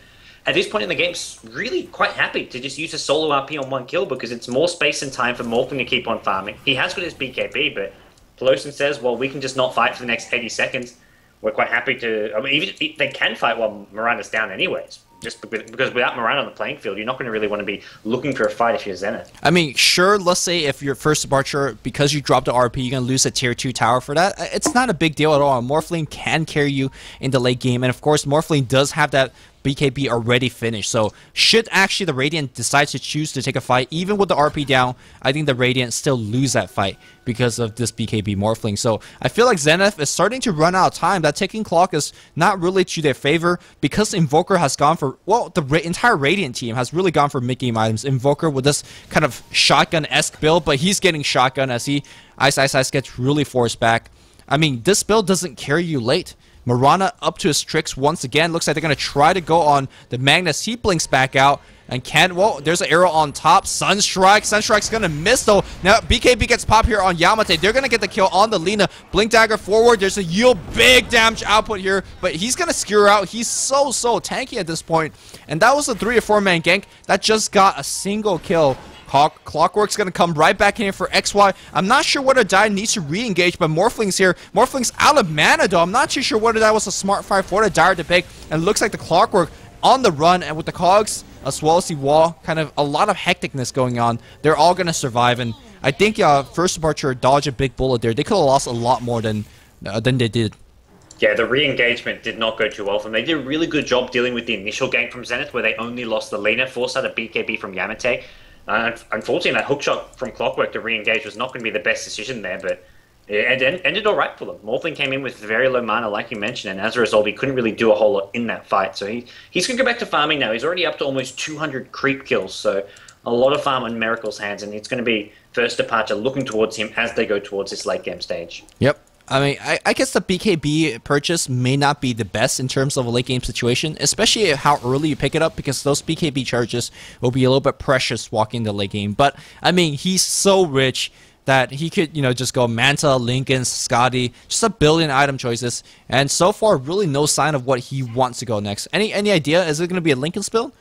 at this point in the game, is really quite happy to just use a solo RP on one kill because it's more space and time for Morphling to keep on farming. He has got his BKB, but Pelosin says, well, we can just not fight for the next 80 seconds. We're quite happy to... I mean, even if they can fight while Mirana's down anyways. Just because without Mirana on the playing field, you're not going to really want to be looking for a fight if you're Zenith. I mean, sure, let's say if you're First Departure, because you dropped the RP, you're going to lose a Tier 2 tower for that. It's not a big deal at all. Morphling can carry you in the late game. And of course, Morphling does have that BKB already finished. So should actually the Radiant decide to choose to take a fight, even with the RP down, I think the Radiant still lose that fight because of this BKB Morphling. So I feel like Zenith is starting to run out of time. That ticking clock is not really to their favor because Invoker has gone for, well, the entire Radiant team has really gone for mid-game items. Invoker with this kind of shotgun-esque build, but he's getting shotgun as he Ice gets really forced back. I mean, this build doesn't carry you late. Mirana up to his tricks once again. Looks like they're going to try to go on the Magnus. He blinks back out. And can, well, there's an arrow on top. Sunstrike. Sunstrike's going to miss, though. Now, BKB gets pop here on Yamate. They're going to get the kill on the Lina. Blink Dagger forward. There's a yield. Big damage output here. But he's going to skewer out. He's so tanky at this point. And that was a 3 or 4 man gank that just got a single kill. Clockwork's going to come right back in here for XY. I'm not sure whether Dai needs to re-engage, but Morphling's here. Morphling's out of mana, though. I'm not too sure whether that was a smart fight for the Dire to pick. And it looks like the Clockwork on the run, and with the Cogs as well as the wall, kind of a lot of hecticness going on. They're all going to survive, and I think First Departure dodged a big bullet there. They could have lost a lot more than they did. Yeah, the re-engagement did not go too well for them. They did a really good job dealing with the initial gank from Zenith, where they only lost the Lina, forced out a BKB from Yamate. Unfortunately, that hookshot from Clockwork to re-engage was not going to be the best decision there, but it ended all right for them. Morphling came in with very low mana, like you mentioned, and as a result, he couldn't really do a whole lot in that fight. So he's going to go back to farming now. He's already up to almost 200 creep kills, so a lot of farm in Miracle's hands, and it's going to be First Departure looking towards him as they go towards this late game stage. Yep. I mean, I guess the BKB purchase may not be the best in terms of a late game situation, especially how early you pick it up, because those BKB charges will be a little bit precious walking the late game. But, I mean, he's so rich that he could, just go Manta, Lincoln, Scotty, just a billion item choices. And so far, really no sign of what he wants to go next. Any idea? Is it going to be a Lincoln's build?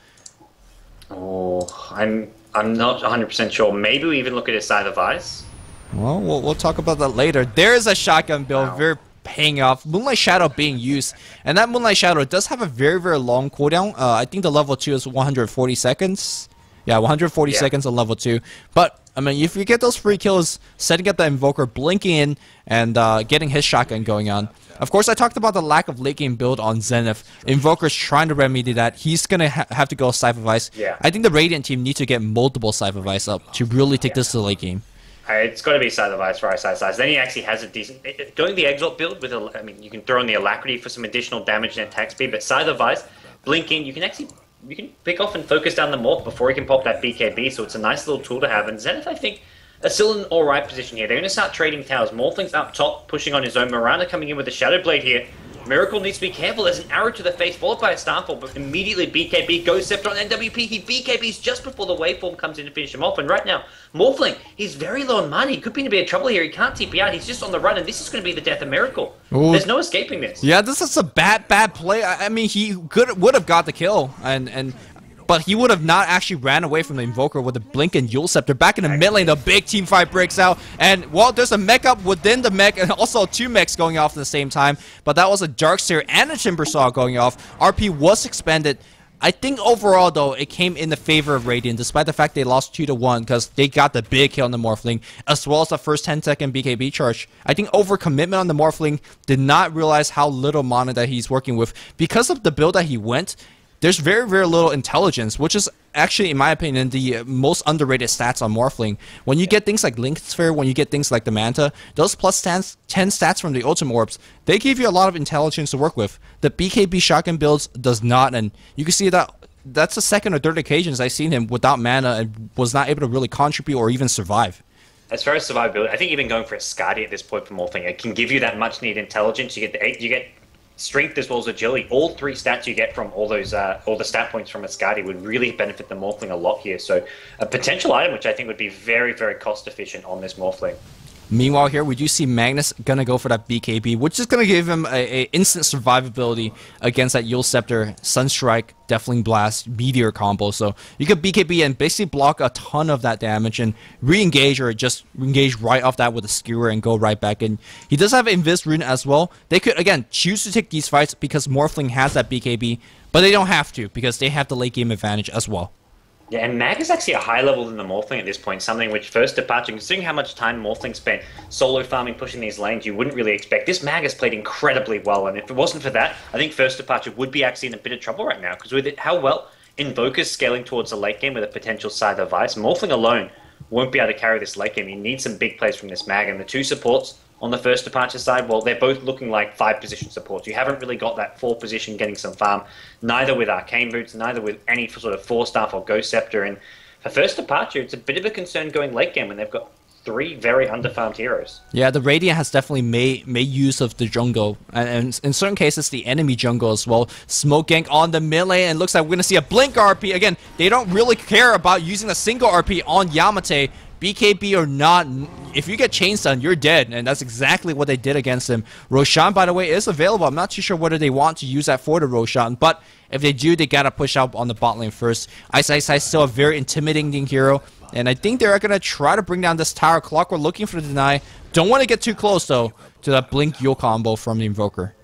Oh, I'm not 100% sure. Maybe we even look at his Scythe of Ice. Well, we'll talk about that later. There is a shotgun build, very paying off. Moonlight Shadow being used, and that Moonlight Shadow does have a very long cooldown. I think the level 2 is 140 seconds. Yeah, 140 seconds on level 2. But I mean, if you get those free kills, setting up the Invoker, blinking in, and getting his shotgun going on. Of course, I talked about the lack of late game build on Zenith. Invoker's trying to remedy that. He's gonna have to go Scythe of Ice. Yeah. I think the Radiant team need to get multiple Scythe of Ice up to really take this to the late game. It's got to be Scythe of Ice for Ice. Then he actually has a decent... Going the Exalt build with I mean, you can throw in the Alacrity for some additional damage and attack speed, but Scythe of Ice, blink in, you can pick off and focus down the Morph before he can pop that BKB, so it's a nice little tool to have. And Zenith, I think, are still in an alright position here. They're going to start trading towers. Morphling's up top, pushing on his own. Mirana coming in with a Shadow Blade here. Miracle needs to be careful. There's an arrow to the face, followed by a Starfall, but immediately BKB goes Scepter on NWP. He BKBs just before the waveform comes in to finish him off. And right now, Morphling, he's very low on mana. He could be in a bit of trouble here. He can't TP out. He's just on the run, and this is going to be the death of Miracle. Ooh. There's no escaping this. Yeah, this is a bad play. I mean, he would have got the kill, but he would have not actually ran away from the Invoker with a Blink and Yule Scepter. Back in the mid lane, the big team fight breaks out. And, well, there's a mech up within the mech, and also 2 mechs going off at the same time. But that was a Darkseer and a Timbersaw going off. RP was expanded. I think overall, though, it came in the favor of Radiant, despite the fact they lost 2-1, because they got the big kill on the Morphling, as well as the first 10-second BKB charge. I think overcommitment on the Morphling, did not realize how little mana that he's working with. Because of the build that he went, there's very little intelligence, which is actually, in my opinion, the most underrated stats on Morphling. When you get things like Link Sphere, when you get things like the Manta, those plus 10 stats from the Ultimate Orbs, they give you a lot of intelligence to work with. The BKB shotgun builds does not, and you can see that that's the second or third occasions I've seen him without mana and was not able to really contribute or even survive. As far as survivability, I think even going for a Skadi at this point for Morphling, it can give you that much needed intelligence. You get strength as well as agility. All 3 stats you get from all the stat points from a Skadi would really benefit the Morphling a lot here. So a potential item which I think would be very cost efficient on this Morphling. Meanwhile here, we do see Magnus gonna go for that BKB, which is gonna give him a instant survivability against that Yule Scepter, Sunstrike, Deathling Blast, Meteor combo. So you could BKB and basically block a ton of that damage and re-engage or just engage right off that with a Skewer and go right back in. He does have Invis Rune as well. They could, again, choose to take these fights because Morphling has that BKB, but they don't have to because they have the late game advantage as well. Yeah, and Mag is actually a higher level than the Morphling at this point, something which first departure, considering how much time Morphling spent solo farming, pushing these lanes, you wouldn't really expect. This Mag has played incredibly well, and if it wasn't for that, I think first departure would be actually in a bit of trouble right now, because with it, how well Invoker's scaling towards the late game with a potential side of Vice, Morphling alone won't be able to carry this late game. You need some big plays from this Mag, and the two supports on the first departure side, well, they're both looking like 5-position supports. You haven't really got that 4th position getting some farm, neither with Arcane Boots, neither with any sort of Force Staff or Ghost Scepter. And for first departure, it's a bit of a concern going late game when they've got 3 very underfarmed heroes. Yeah, the Radiant has definitely made use of the jungle, and in certain cases, the enemy jungle as well. Smoke gank on the mid lane, and it looks like we're going to see a Blink RP. Again, they don't really care about using a single RP on Yamate. BKB or not, if you get chain stun, you're dead, and that's exactly what they did against him. Roshan, by the way, is available. I'm not too sure whether they want to use that for the Roshan, but if they do, they gotta push out on the bot lane first. Ice is still a very intimidating hero, and I think they're gonna try to bring down this tower. Clock, we're looking for the deny. Don't want to get too close, though, to that Blink Yule combo from the Invoker.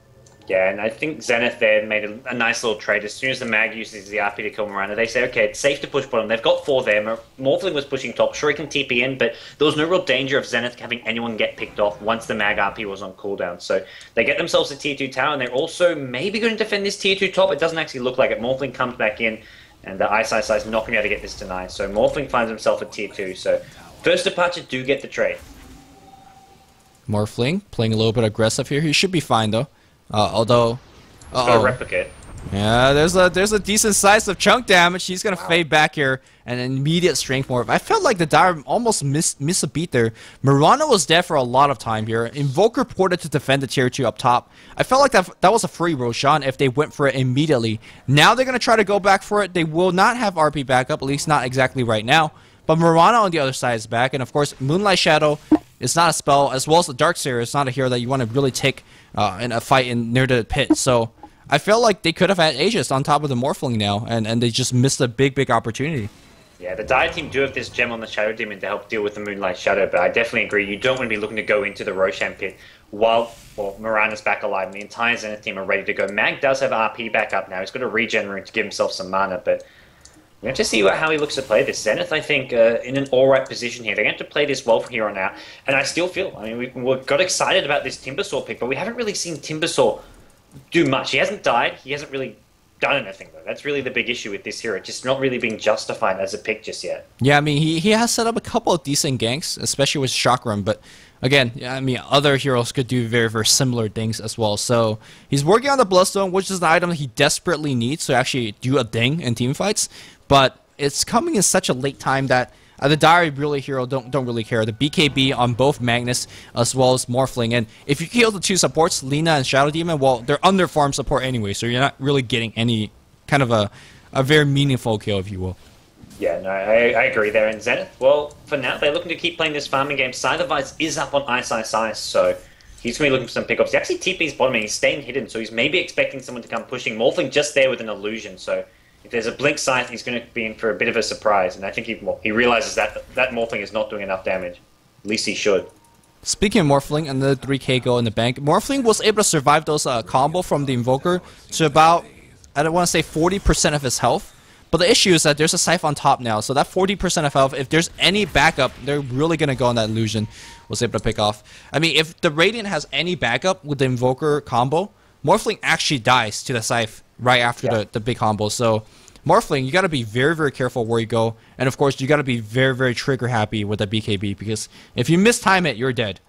Yeah, and I think Zenith there made a nice little trade. As soon as the Mag uses the RP to kill Miranda, they say, okay, it's safe to push bottom. They've got 4 there. Morphling was pushing top. Sure, he can TP in, but there was no real danger of Zenith having anyone get picked off once the Mag RP was on cooldown. So they get themselves a tier 2 tower, and they're also maybe going to defend this tier 2 top. It doesn't actually look like it. Morphling comes back in, and the Ice is not going to be able to get this denied. So Morphling finds himself a tier 2. So first departure do get the trade. Morphling playing a little bit aggressive here. He should be fine, though. Although... Got a replicate. Yeah, there's a decent size of chunk damage. He's gonna fade back here, and an immediate strength morph. I felt like the Dire almost missed a beat there. Mirana was dead for a lot of time here. Invoker ported to defend the tier 2 up top. I felt like that was a free Roshan if they went for it immediately. Now they're gonna try to go back for it. They will not have RP backup, at least not exactly right now. But Mirana on the other side is back, and of course Moonlight Shadow is not a spell, as well as the Darkseer is not a hero that you want to really take in a fight near the pit. So I felt like they could have had Aegis on top of the Morphling now, and they just missed a big opportunity. Yeah, the Dire team do have this gem on the Shadow Demon to help deal with the Moonlight Shadow, but I definitely agree, you don't want to be looking to go into the Roshan pit while Mirana's back alive, and the entire Zenith team are ready to go. Mag does have RP back up now. He's got a regen rune to give himself some mana, but we have to see how he looks to play this. Zenith, I think, in an alright position here. They're going to have to play this well from here on out. And I still feel, I mean, we got excited about this Timbersaw pick, but we haven't really seen Timbersaw do much. He hasn't died. He hasn't really done anything, though. That's really the big issue with this hero. Just not really being justified as a pick just yet. Yeah, I mean, he has set up a couple of decent ganks, especially with Chakram, but again, I mean, other heroes could do very similar things as well. So he's working on the Bloodstone, which is the item he desperately needs to actually do a ding in team fights. But it's coming in such a late time that the Dire really hero don't really care. The BKB on both Magnus as well as Morphling, and if you kill the 2 supports, Lina and Shadow Demon, well, they're under farm support anyway, so you're not really getting any kind of a very meaningful kill, if you will. Yeah, no, I agree there. And Zenith, well, for now, they're looking to keep playing this farming game. Scythe is up on Ice, so he's going to be looking for some pickups. He actually TP's bottom, and he's staying hidden, so he's maybe expecting someone to come pushing. Morphling just there with an illusion, so if there's a Blink Scythe, he's going to be in for a bit of a surprise, and I think he realizes that Morphling is not doing enough damage. At least he should. Speaking of Morphling, another 3k go in the bank. Morphling was able to survive those combo from the Invoker to about, I don't want to say 40% of his health, but the issue is that there's a Scythe on top now, so that 40% of health, if there's any backup, they're really going to go on that illusion. Was able to pick off. I mean, if the Radiant has any backup with the Invoker combo, Morphling actually dies to the Scythe right after the big combo. So Morphling, you got to be very careful where you go, and of course you got to be very trigger happy with the BKB, because if you mistime it, you're dead.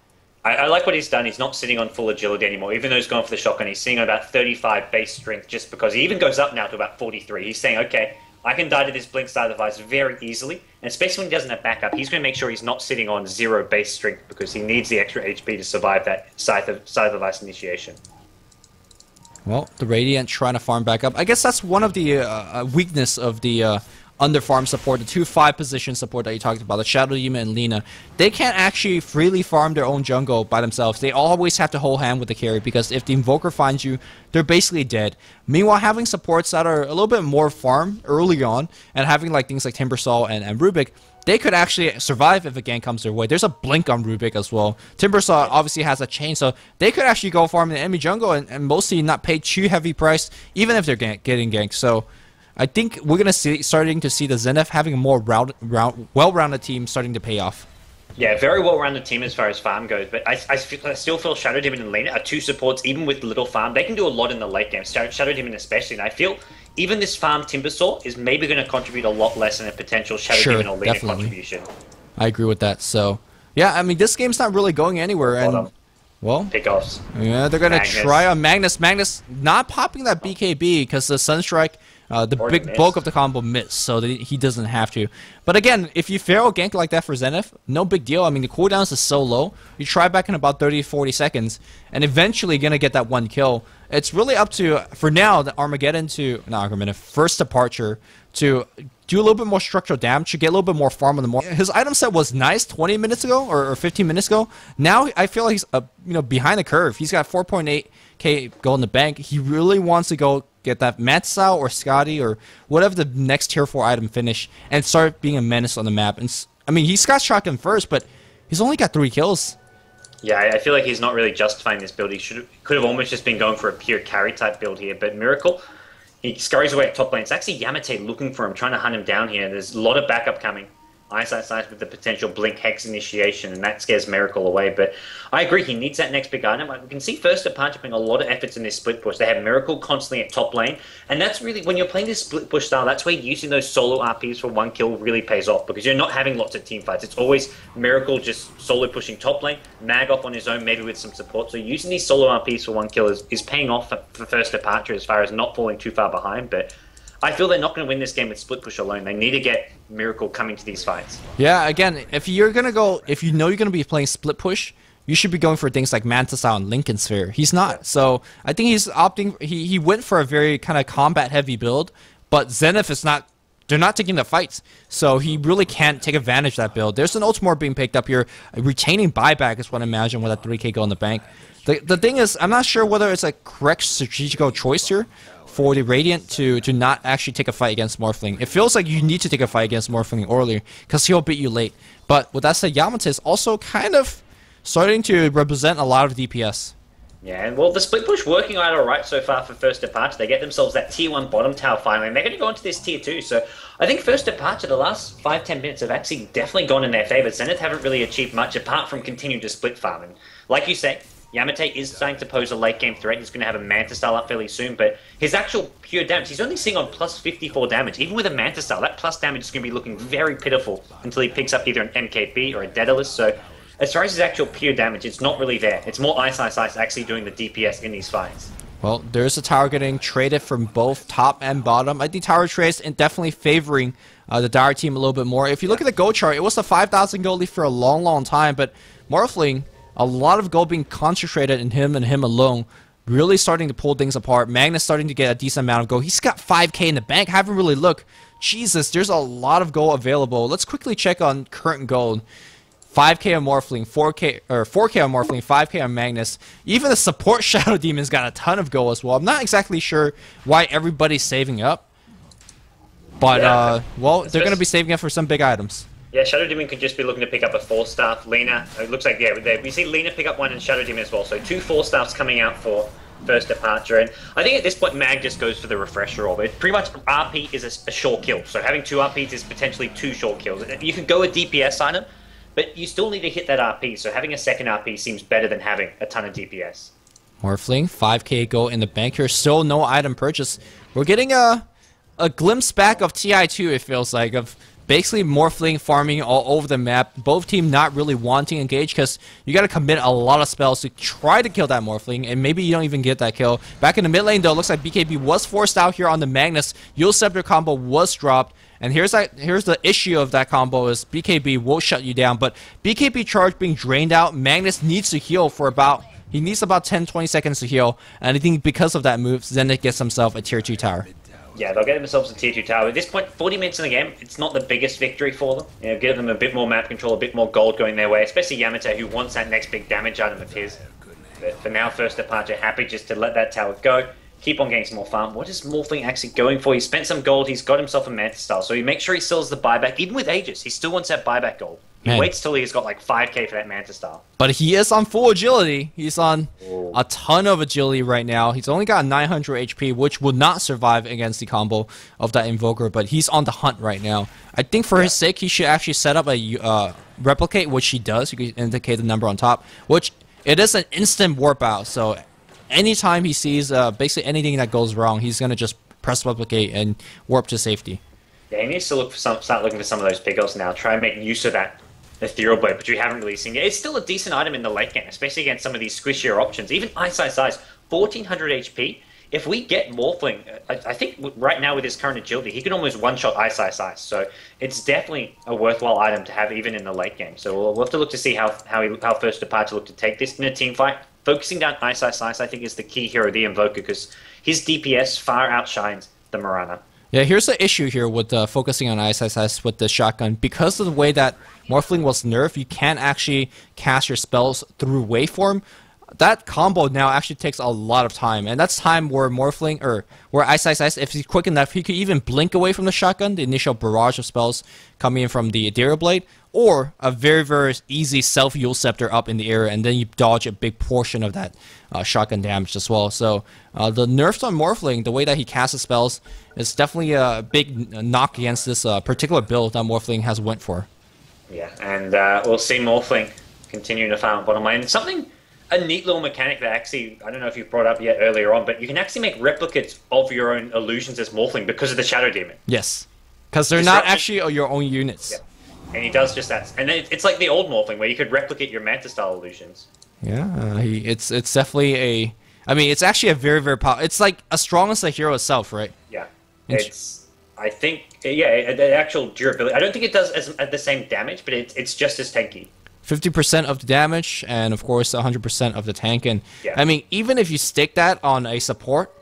I like what he's done. He's not sitting on full agility anymore, even though he's gone for the shotgun. He's sitting on about 35 base strength, just because he even goes up now to about 43. He's saying, okay, I can die to this Blink Scythe of Ice very easily, and especially when he doesn't have backup, he's going to make sure he's not sitting on 0 base strength, because he needs the extra HP to survive that Scythe of Ice initiation. Well, the Radiant trying to farm back up. I guess that's one of the weakness of the under farm support, the 2 5-position support that you talked about, the Shadow Demon and Lina. They can't actually freely farm their own jungle by themselves. They always have to hold hand with the carry, because if the Invoker finds you, they're basically dead. Meanwhile, having supports that are a little bit more farm early on, and having like things like Timbersaw and Rubik, they could actually survive if a gank comes their way. There's a blink on Rubik as well. Timbersaw obviously has a chain, so they could actually go farm in the enemy jungle and mostly not pay too heavy price, even if they're getting ganked. So I think we're gonna starting to see the Zenith having a more well-rounded team starting to pay off. Yeah, very well-rounded team as far as farm goes, but I still feel Shadow Demon and Lena are two supports, even with little farm. They can do a lot in the late game, Shadow Demon especially, and I feel even this farm Timbersaw is maybe going to contribute a lot less than a potential Shadow Demon or Lena contribution. I agree with that, so... Yeah, I mean, this game's not really going anywhere, and... Well... Pickoffs. Yeah, they're gonna try on Magnus. Magnus not popping that BKB because the Sunstrike... the big bulk of the combo missed, so that he doesn't have to. But again, if you fail a gank like that for Zenith, no big deal. I mean, the cooldowns is so low. You try back in about 30-40 seconds, and eventually gonna get that one kill. It's really up to, for now, the Armageddon to, not Armageddon, First Departure to do a little bit more structural damage, to get a little bit more farm on the morning. His item set was nice 20 minutes ago, or 15 minutes ago. Now, I feel like he's, behind the curve. He's got 4.8k gold in the bank. He really wants to go get that Matsao or Scotty or whatever the next tier 4 item finish and start being a menace on the map. And I mean, he's got shotgun first, but he's only got 3 kills. Yeah, I feel like he's not really justifying this build. He could have almost just been going for a pure carry type build here, but Miracle, he scurries away at top lane. It's actually Yamate looking for him, trying to hunt him down here. There's a lot of backup coming. Eyesight with the potential Blink Hex initiation, and that scares Miracle away. But I agree, he needs that next big item. We can see First Departure putting a lot of efforts in this split push. They have Miracle constantly at top lane, and that's really, when you're playing this split push style, that's where using those solo RPs for 1 kill really pays off, because you're not having lots of team fights. It's always Miracle just solo pushing top lane, Mag off on his own, maybe with some support. So using these solo RPs for 1 kill is paying off for First Departure as far as not falling too far behind, but I feel they're not going to win this game with split push alone. They need to get Miracle coming to these fights. Yeah, again, if you're going to go, if you know you're going to be playing split push, you should be going for things like Mantis and Lincoln Sphere. He's not. So I think he's opting, he went for a very kind of combat heavy build, but Zenith is not, they're not taking the fights. So he really can't take advantage of that build. There's an Ultimore being picked up here. Retaining buyback is what I imagine with that 3k go in the bank. The thing is, I'm not sure whether it's a correct strategical choice here for the Radiant to not actually take a fight against Morphling. It feels like you need to take a fight against Morphling earlier, because he'll beat you late. But with that said, Yamate is also kind of starting to represent a lot of DPS. Yeah, and well, the split push working out alright so far for First Departure. They get themselves that tier 1 bottom tower finally, and they're going to go into this tier 2. So I think First Departure, the last 5-10 minutes have actually definitely gone in their favour. Zenith haven't really achieved much apart from continuing to split farm. And like you say, Yamate is starting to pose a late game threat. He's going to have a Manta style up fairly soon, but his actual pure damage, he's only seeing on plus 54 damage. Even with a Manta style, that plus damage is going to be looking very pitiful until he picks up either an MKB or a Daedalus. So as far as his actual pure damage, it's not really there. It's more Ice actually doing the DPS in these fights. Well, there's a tower getting traded from both top and bottom. I think tower trades and definitely favoring the Dire team a little bit more. If you look at the gold chart, it was a 5,000 gold lead for a long, long time, but Morphling, a lot of gold being concentrated in him and him alone, really starting to pull things apart. Magnus starting to get a decent amount of gold. He's got 5k in the bank. Haven't really looked. Jesus, there's a lot of gold available. Let's quickly check on current gold. 5k on Morphling, 4k on Morphling, 5k on Magnus. Even the support Shadow Demon's got a ton of gold as well. I'm not exactly sure why everybody's saving up, but well, they're going to be saving up for some big items. Yeah, Shadow Demon could just be looking to pick up a 4-star. Lena, it looks like, yeah, we see Lena pick up one and Shadow Demon as well. So 2 4-stars coming out for First Departure. And I think at this point, Mag just goes for the refresher orb. Pretty much RP is a sure kill. So having 2 RPs is potentially 2 short kills. You could go a DPS item, but you still need to hit that RP. So having a second RP seems better than having a ton of DPS. Morphling, 5k gold in the bank here. Still no item purchase. We're getting a glimpse back of TI2, it feels like, of basically Morphling farming all over the map. Both team not really wanting to engage because you got to commit a lot of spells to try to kill that Morphling, and maybe you don't even get that kill. Back in the mid lane though, looks like BKB was forced out here on the Magnus. Yule Scepter combo was dropped, and here's the issue of that combo is BKB will shut you down, but BKB charge being drained out, Magnus needs to heal for about 10-20 seconds to heal, and I think because of that move, Zenith gets himself a tier 2 tower. Yeah, they'll get themselves a tier 2 tower. At this point, 40 minutes in the game, it's not the biggest victory for them. You know, give them a bit more map control, a bit more gold going their way, especially Yamate, who wants that next big damage item of his. But for now, First Departure, happy just to let that tower go. Keep on getting some more farm. What is Morphling actually going for? He spent some gold, he's got himself a Manta style, so he makes sure he sells the buyback. Even with Aegis, he still wants that buyback gold. He Man. waits till he's got like 5k for that Manta Style. But he is on full agility. He's on a ton of agility right now. He's only got 900 HP, which would not survive against the combo of that Invoker, but he's on the hunt right now. I think for his sake, he should actually set up a replicate, which he does. You can indicate the number on top, which it is an instant warp out. So anytime he sees basically anything that goes wrong, he's going to just press replicate and warp to safety. Yeah, he needs to start looking for some of those pickups now. Try and make use of that Ethereal Blade, but you haven't really seen it. It's still a decent item in the late game, especially against some of these squishier options. Even Ice, 1400 HP. If we get Morphling, I think right now with his current agility, he can almost one-shot Ice. So it's definitely a worthwhile item to have even in the late game. So we'll have to look to see how First Departure look to take this in a team fight. Focusing down Ice, I think is the key hero, the Invoker, because his DPS far outshines the Mirana. Yeah, here's the issue here with focusing on Ice with the shotgun. Because of the way that Morphling was nerfed, you can't actually cast your spells through waveform. That combo now actually takes a lot of time, and that's time where Morphling, or where Ice, if he's quick enough, he could even blink away from the shotgun, the initial barrage of spells coming in from the Ethereal Blade, or a very, very easy self-Yule Scepter up in the air, and then you dodge a big portion of that shotgun damage as well. So the nerfs on Morphling, the way that he casts his spells, is definitely a big knock against this particular build that Morphling has went for. Yeah, and we'll see Morphling continue to farm bottom lane. A neat little mechanic that actually, I don't know if you've brought up yet earlier on, but you can actually make replicates of your own illusions as Morphling because of the Shadow Demon. Yes, because they're not actually your own units. Yeah. And he does just that. And it's like the old Morphling where you could replicate your Manta-style illusions. Yeah, it's definitely a... I mean, it's actually a very, very powerful... It's like as strong as the hero itself, right? Yeah. I think, yeah, the actual durability... I don't think it does the same damage, but it's just as tanky. 50% of the damage, and of course 100% of the tank. And yeah. I mean, even if you stick that on a support,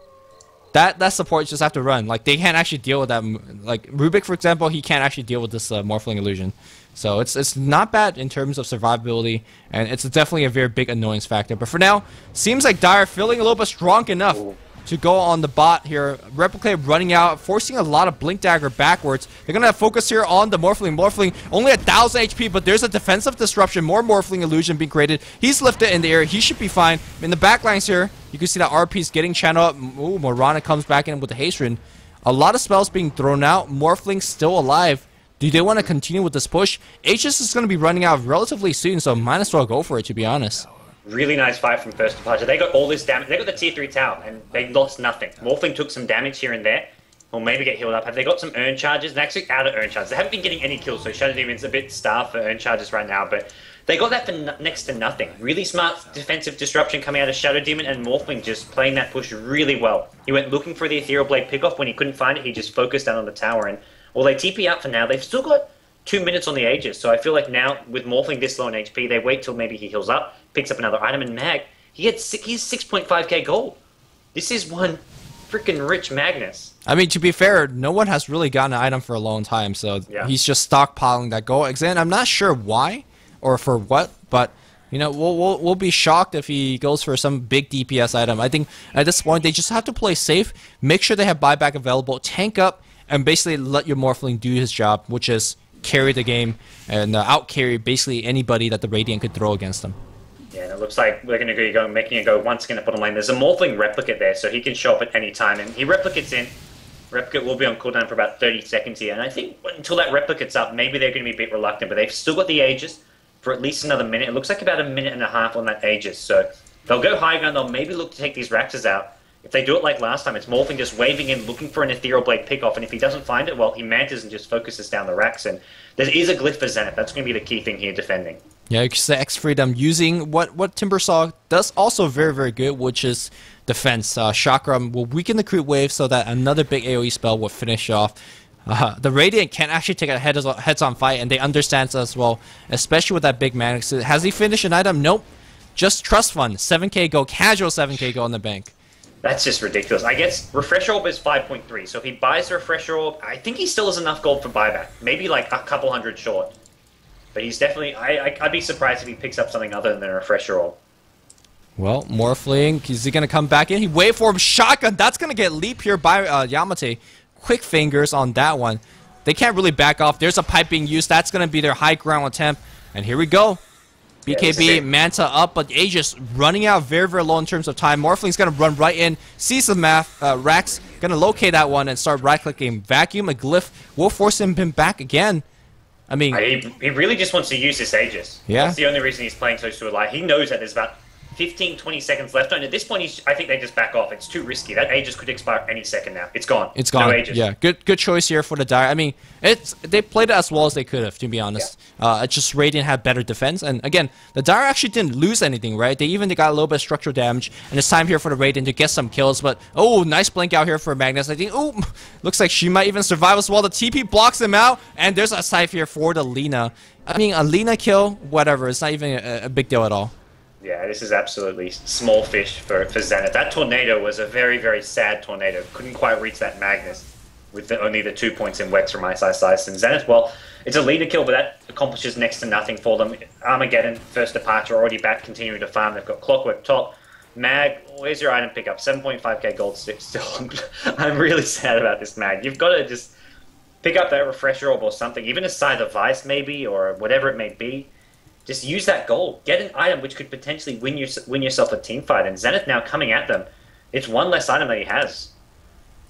that support just have to run. Like, they can't actually deal with that. Like Rubik, for example, he can't actually deal with this Morphling illusion. So it's not bad in terms of survivability, and it's definitely a very big annoyance factor. But for now, seems like Dire feeling a little bit strong enough to go on the bot here. Replicate running out, forcing a lot of Blink Dagger backwards. They're going to focus here on the Morphling. Morphling only 1,000 HP, but there's a defensive disruption. More Morphling illusion being created. He's lifted in the air. He should be fine. In the backlines here, you can see that RP's getting channeled up. Ooh, Morana comes back in with the haste rune. A lot of spells being thrown out. Morphling still alive. Do they want to continue with this push? Aegis is going to be running out relatively soon, so might as well go for it, to be honest. Really nice fight from First Departure. They got all this damage. They got the tier 3 tower, and they lost nothing. Morphling took some damage here and there. Or maybe get healed up. Have they got some urn charges? They're actually out of urn charges. They haven't been getting any kills, so Shadow Demon's a bit starved for urn charges right now, but they got that for next to nothing. Really smart defensive disruption coming out of Shadow Demon, and Morphling just playing that push really well. He went looking for the Ethereal Blade pickoff. When he couldn't find it, he just focused down on the tower, and well, they TP out for now. They've still got 2 minutes on the Aegis, so I feel like now, with Morphling this low in HP, they wait till maybe he heals up, picks up another item, and Mag, he's 6.5k gold. This is one freaking rich Magnus. I mean, to be fair, no one has really gotten an item for a long time, so yeah. He's just stockpiling that gold. Again, I'm not sure why or for what, but you know, we'll be shocked if he goes for some big DPS item. I think at this point they just have to play safe, make sure they have buyback available, tank up, and basically let your Morphling do his job, which is carry the game and out-carry basically anybody that the Radiant could throw against them. Yeah, and it looks like we're going to be making it go once again at bottom lane. There's a Morphling replicate there, so he can show up at any time, and he replicates in. Replicate will be on cooldown for about 30 seconds here, and I think until that replicate's up, maybe they're going to be a bit reluctant, but they've still got the Aegis for at least another minute. It looks like about a minute and a half on that Aegis, so they'll go high ground, they'll maybe look to take these Raxes out. If they do it like last time, it's Morphling just waving in, looking for an Ethereal Blade pickoff, and if he doesn't find it, well, he mantas and just focuses down the Rax, and there is a glyph for Zenith. That's going to be the key thing here defending. Yeah, because the X-Freedom using what Timber Saw does also very, very good, which is defense. Chakra will weaken the creep wave so that another big AoE spell will finish off. The Radiant can actually take a heads-on fight, and they understand as well, especially with that big Manix. Has he finished an item? Nope. Just Trust Fund, 7k go, casual 7k go in the bank. That's just ridiculous. I guess Refresh Orb is 5.3, so if he buys the Refresh Orb, I think he still has enough gold for buyback. Maybe like a couple hundred short. But he's definitely... I'd be surprised if he picks up something other than a Refresher Orb. Well, Morphling, is he going to come back in? He waveform shotgun. That's going to get leap here by Yamate. Quick fingers on that one. They can't really back off. There's a pipe being used. That's going to be their high ground attempt. And here we go. Yeah, this is BKB, it. Manta up, but Aegis running out very, very low in terms of time. Morphling's going to run right in, sees the math, Rax going to locate that one and start right-clicking. Vacuum, a Glyph will force him back again. I mean... He really just wants to use this Aegis. Yeah. That's the only reason he's playing so Sualai. He knows that there's about 15, 20 seconds left. And at this point, I think they just back off. It's too risky. That Aegis could expire any second now. It's gone. It's gone. No Aegis. Yeah, good choice here for the Dire. I mean, they played it as well as they could have, to be honest. It's just Radiant had better defense. And again, the Dire actually didn't lose anything, right? They got a little bit of structural damage. And it's time here for the Radiant to get some kills. But, oh, nice blink out here for Magnus. I think, oh, looks like she might even survive as well. The TP blocks him out. And there's a scythe here for the Lina. I mean, a Lina kill, whatever. It's not even a big deal at all. Yeah, this is absolutely small fish for Zenith. That tornado was a very, very sad tornado. Couldn't quite reach that Magnus with only the 2 points in Wex from Ice. And Zenith, well, it's a leader kill, but that accomplishes next to nothing for them. Armageddon, first departure, already back, continuing to farm. They've got Clockwork top. Mag, where's your item pickup? 7.5k gold still. I'm really sad about this, Mag. You've got to just pick up that refresher orb or something, even a Scythe of Vice maybe, or whatever it may be. Just use that gold. Get an item which could potentially win yourself a team fight. And Zenith now coming at them. It's one less item that he has.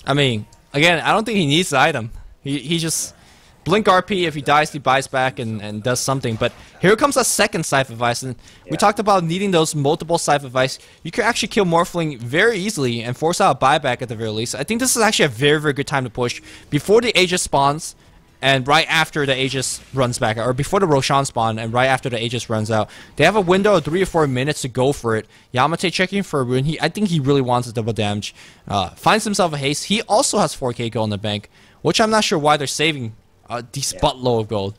I mean, again, I don't think he needs the item. He just... Blink RP, if he dies, he buys back and does something. But here comes a second Scythe of Ice. And we talked about needing those multiple Scythe of Ice. You can actually kill Morphling very easily and force out a buyback at the very least. I think this is actually a very, very good time to push. Before the Aegis spawns, and right after the Aegis runs back, or before the Roshan spawn, and right after the Aegis runs out. They have a window of 3 or 4 minutes to go for it. Yamate checking for a rune. I think he really wants a double damage. Finds himself a haste. He also has 4k gold in the bank, which I'm not sure why they're saving a decent buttload of gold.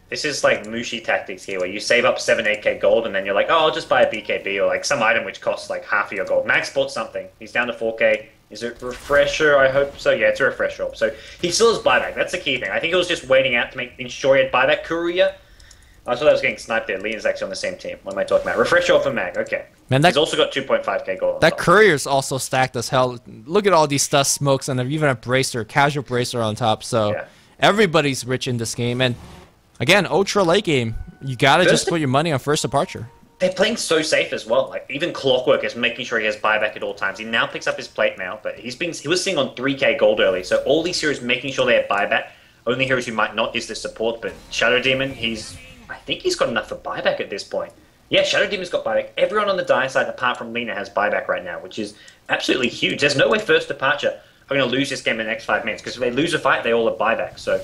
This is like Mushi tactics here, where you save up 7, 8k gold, and then you're like, oh, I'll just buy a BKB, or like some item which costs like half of your gold. Max bought something. He's down to 4k. Is it refresher? I hope so. Yeah, it's a refresher orb. So he still has buyback. That's the key thing. I think he was just waiting out to ensure he had buyback. Kuruya. I thought I was getting sniped there. Lena's actually on the same team. What am I talking about? Refresher orb for Mag. Okay. Man, he's also got 2.5k gold. That Courier's also stacked as hell. Look at all these dust smokes, and even a bracer, casual bracer on top. So everybody's rich in this game. And again, ultra late game. You gotta just put your money on first departure. They're playing so safe as well. Like even Clockwork is making sure he has buyback at all times. He now picks up his plate mail, but he was sitting on 3k gold early. So all these heroes making sure they have buyback. Only heroes who might not is the support, but Shadow Demon, I think he's got enough for buyback at this point. Yeah, Shadow Demon's got buyback. Everyone on the Dire side apart from Lina has buyback right now, which is absolutely huge. There's no way first departure are going to lose this game in the next 5 minutes, because if they lose a fight, they all have buyback. So